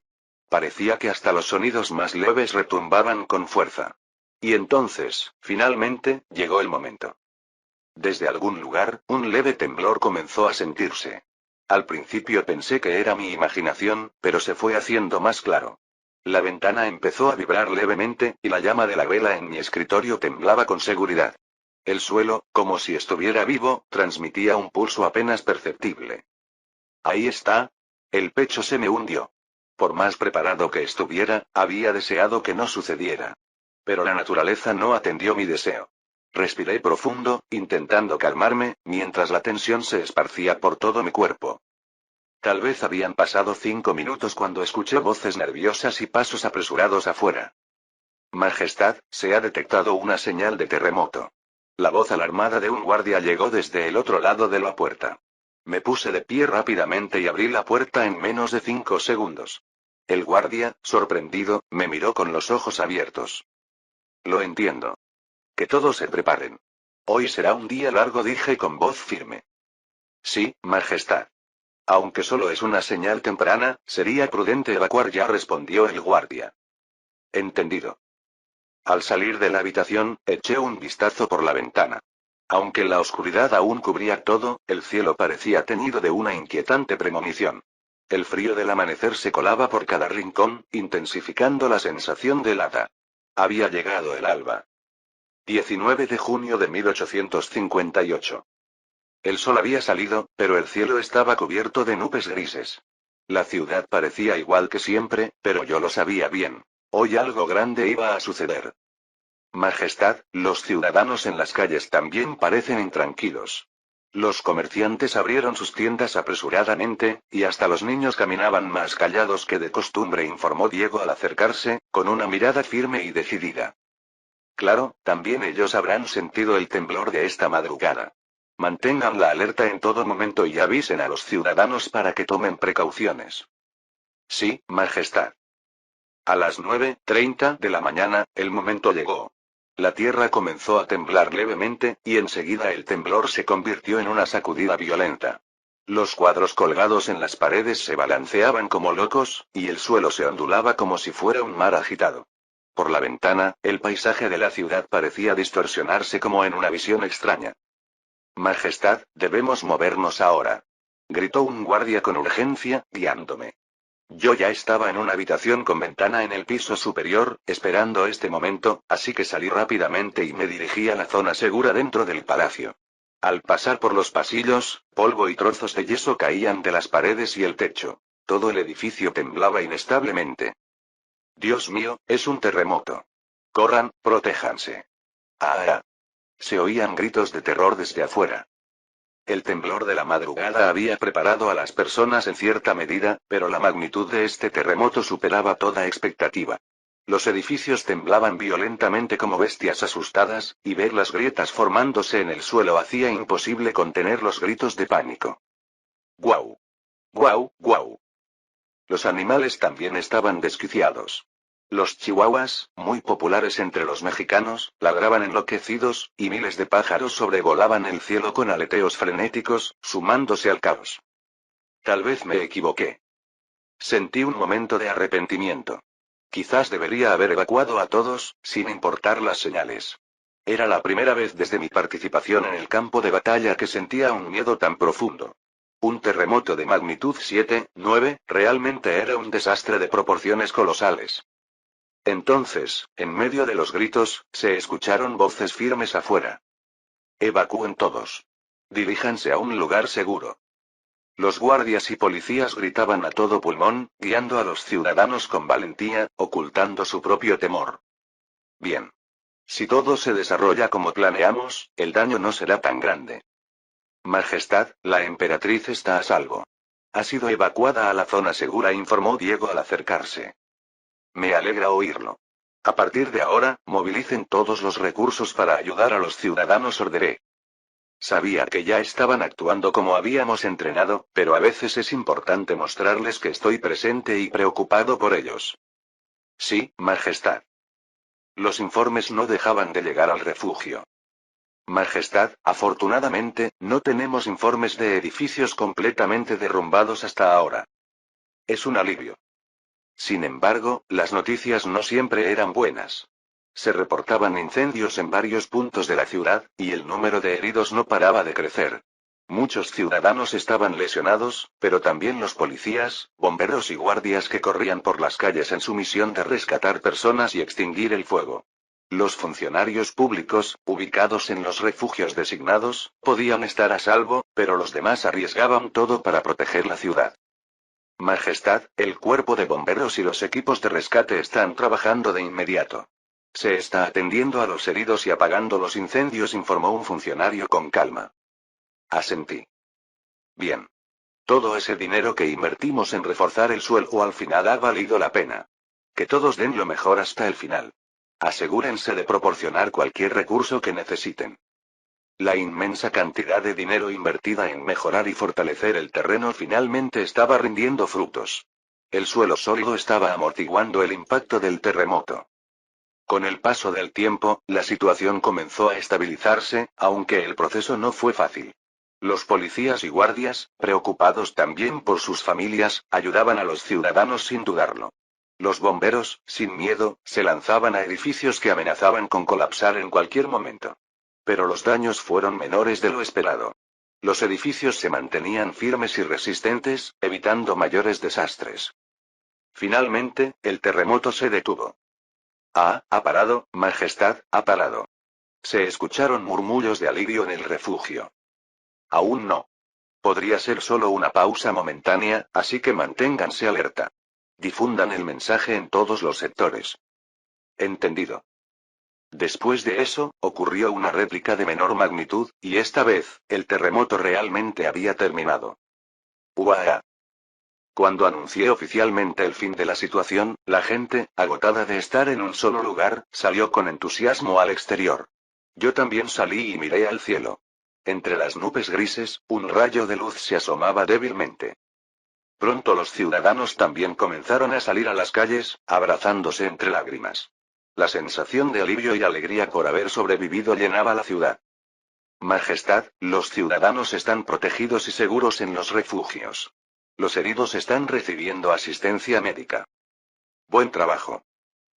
Parecía que hasta los sonidos más leves retumbaban con fuerza. Y entonces, finalmente, llegó el momento. Desde algún lugar, un leve temblor comenzó a sentirse. Al principio pensé que era mi imaginación, pero se fue haciendo más claro. La ventana empezó a vibrar levemente, y la llama de la vela en mi escritorio temblaba con seguridad. El suelo, como si estuviera vivo, transmitía un pulso apenas perceptible. Ahí está. El pecho se me hundió. Por más preparado que estuviera, había deseado que no sucediera. Pero la naturaleza no atendió mi deseo. Respiré profundo, intentando calmarme, mientras la tensión se esparcía por todo mi cuerpo. Tal vez habían pasado 5 minutos cuando escuché voces nerviosas y pasos apresurados afuera. Majestad, se ha detectado una señal de terremoto. La voz alarmada de un guardia llegó desde el otro lado de la puerta. Me puse de pie rápidamente y abrí la puerta en menos de 5 segundos. El guardia, sorprendido, me miró con los ojos abiertos. Lo entiendo. Que todos se preparen. Hoy será un día largo, dije con voz firme. Sí, Majestad. Aunque solo es una señal temprana, sería prudente evacuar ya, respondió el guardia. Entendido. Al salir de la habitación, eché un vistazo por la ventana. Aunque la oscuridad aún cubría todo, el cielo parecía teñido de una inquietante premonición. El frío del amanecer se colaba por cada rincón, intensificando la sensación de helada. Había llegado el alba. 19 de junio de 1858. El sol había salido, pero el cielo estaba cubierto de nubes grises. La ciudad parecía igual que siempre, pero yo lo sabía bien. Hoy algo grande iba a suceder. Majestad, los ciudadanos en las calles también parecen intranquilos. Los comerciantes abrieron sus tiendas apresuradamente, y hasta los niños caminaban más callados que de costumbre, informó Diego al acercarse, con una mirada firme y decidida. Claro, también ellos habrán sentido el temblor de esta madrugada. Mantengan la alerta en todo momento y avisen a los ciudadanos para que tomen precauciones. Sí, Majestad. A las 9:30 de la mañana, el momento llegó. La tierra comenzó a temblar levemente, y enseguida el temblor se convirtió en una sacudida violenta. Los cuadros colgados en las paredes se balanceaban como locos, y el suelo se ondulaba como si fuera un mar agitado. Por la ventana, el paisaje de la ciudad parecía distorsionarse como en una visión extraña. Majestad, debemos movernos ahora. Gritó un guardia con urgencia, guiándome. Yo ya estaba en una habitación con ventana en el piso superior, esperando este momento, así que salí rápidamente y me dirigí a la zona segura dentro del palacio. Al pasar por los pasillos, polvo y trozos de yeso caían de las paredes y el techo. Todo el edificio temblaba inestablemente. Dios mío, es un terremoto. Corran, protéjanse. Ah. Se oían gritos de terror desde afuera. El temblor de la madrugada había preparado a las personas en cierta medida, pero la magnitud de este terremoto superaba toda expectativa. Los edificios temblaban violentamente como bestias asustadas, y ver las grietas formándose en el suelo hacía imposible contener los gritos de pánico. ¡Guau! ¡Guau, guau! Los animales también estaban desquiciados. Los chihuahuas, muy populares entre los mexicanos, ladraban enloquecidos, y miles de pájaros sobrevolaban el cielo con aleteos frenéticos, sumándose al caos. Tal vez me equivoqué. Sentí un momento de arrepentimiento. Quizás debería haber evacuado a todos, sin importar las señales. Era la primera vez desde mi participación en el campo de batalla que sentía un miedo tan profundo. Un terremoto de magnitud 7, 9, realmente era un desastre de proporciones colosales. Entonces, en medio de los gritos, se escucharon voces firmes afuera. Evacúen todos. Diríjanse a un lugar seguro. Los guardias y policías gritaban a todo pulmón, guiando a los ciudadanos con valentía, ocultando su propio temor. Bien. Si todo se desarrolla como planeamos, el daño no será tan grande. Majestad, la emperatriz está a salvo. Ha sido evacuada a la zona segura, informó Diego al acercarse. Me alegra oírlo. A partir de ahora, movilicen todos los recursos para ayudar a los ciudadanos, ordené. Sabía que ya estaban actuando como habíamos entrenado, pero a veces es importante mostrarles que estoy presente y preocupado por ellos. Sí, Majestad. Los informes no dejaban de llegar al refugio. Majestad, afortunadamente, no tenemos informes de edificios completamente derrumbados hasta ahora. Es un alivio. Sin embargo, las noticias no siempre eran buenas. Se reportaban incendios en varios puntos de la ciudad, y el número de heridos no paraba de crecer. Muchos ciudadanos estaban lesionados, pero también los policías, bomberos y guardias que corrían por las calles en su misión de rescatar personas y extinguir el fuego. Los funcionarios públicos, ubicados en los refugios designados, podían estar a salvo, pero los demás arriesgaban todo para proteger la ciudad. Majestad, el cuerpo de bomberos y los equipos de rescate están trabajando de inmediato. Se está atendiendo a los heridos y apagando los incendios, informó un funcionario con calma. Asentí. Bien. Todo ese dinero que invertimos en reforzar el suelo al final ha valido la pena. Que todos den lo mejor hasta el final. Asegúrense de proporcionar cualquier recurso que necesiten. La inmensa cantidad de dinero invertida en mejorar y fortalecer el terreno finalmente estaba rindiendo frutos. El suelo sólido estaba amortiguando el impacto del terremoto. Con el paso del tiempo, la situación comenzó a estabilizarse, aunque el proceso no fue fácil. Los policías y guardias, preocupados también por sus familias, ayudaban a los ciudadanos sin dudarlo. Los bomberos, sin miedo, se lanzaban a edificios que amenazaban con colapsar en cualquier momento. Pero los daños fueron menores de lo esperado. Los edificios se mantenían firmes y resistentes, evitando mayores desastres. Finalmente, el terremoto se detuvo. Ha parado, Majestad, ha parado. Se escucharon murmullos de alivio en el refugio. Aún no. Podría ser solo una pausa momentánea, así que manténganse alerta. Difundan el mensaje en todos los sectores. Entendido. Después de eso, ocurrió una réplica de menor magnitud, y esta vez, el terremoto realmente había terminado. ¡Uah! Cuando anuncié oficialmente el fin de la situación, la gente, agotada de estar en un solo lugar, salió con entusiasmo al exterior. Yo también salí y miré al cielo. Entre las nubes grises, un rayo de luz se asomaba débilmente. Pronto los ciudadanos también comenzaron a salir a las calles, abrazándose entre lágrimas. La sensación de alivio y alegría por haber sobrevivido llenaba la ciudad. Majestad, los ciudadanos están protegidos y seguros en los refugios. Los heridos están recibiendo asistencia médica. Buen trabajo.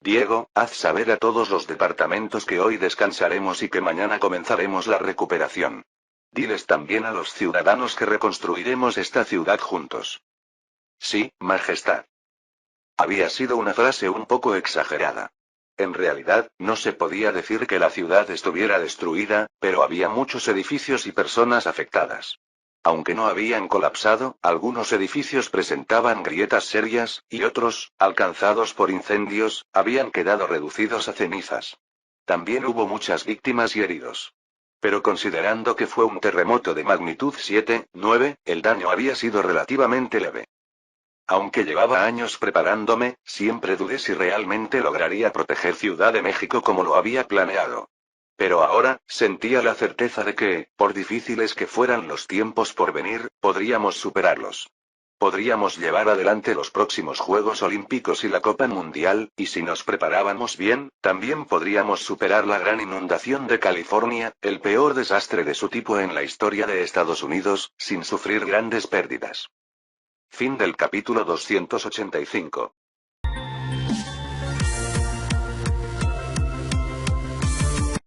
Diego, haz saber a todos los departamentos que hoy descansaremos y que mañana comenzaremos la recuperación. Diles también a los ciudadanos que reconstruiremos esta ciudad juntos. Sí, Majestad. Había sido una frase un poco exagerada. En realidad, no se podía decir que la ciudad estuviera destruida, pero había muchos edificios y personas afectadas. Aunque no habían colapsado, algunos edificios presentaban grietas serias, y otros, alcanzados por incendios, habían quedado reducidos a cenizas. También hubo muchas víctimas y heridos. Pero considerando que fue un terremoto de magnitud 7,9, el daño había sido relativamente leve. Aunque llevaba años preparándome, siempre dudé si realmente lograría proteger Ciudad de México como lo había planeado. Pero ahora, sentía la certeza de que, por difíciles que fueran los tiempos por venir, podríamos superarlos. Podríamos llevar adelante los próximos Juegos Olímpicos y la Copa Mundial, y si nos preparábamos bien, también podríamos superar la gran inundación de California, el peor desastre de su tipo en la historia de Estados Unidos, sin sufrir grandes pérdidas. Fin del capítulo 285.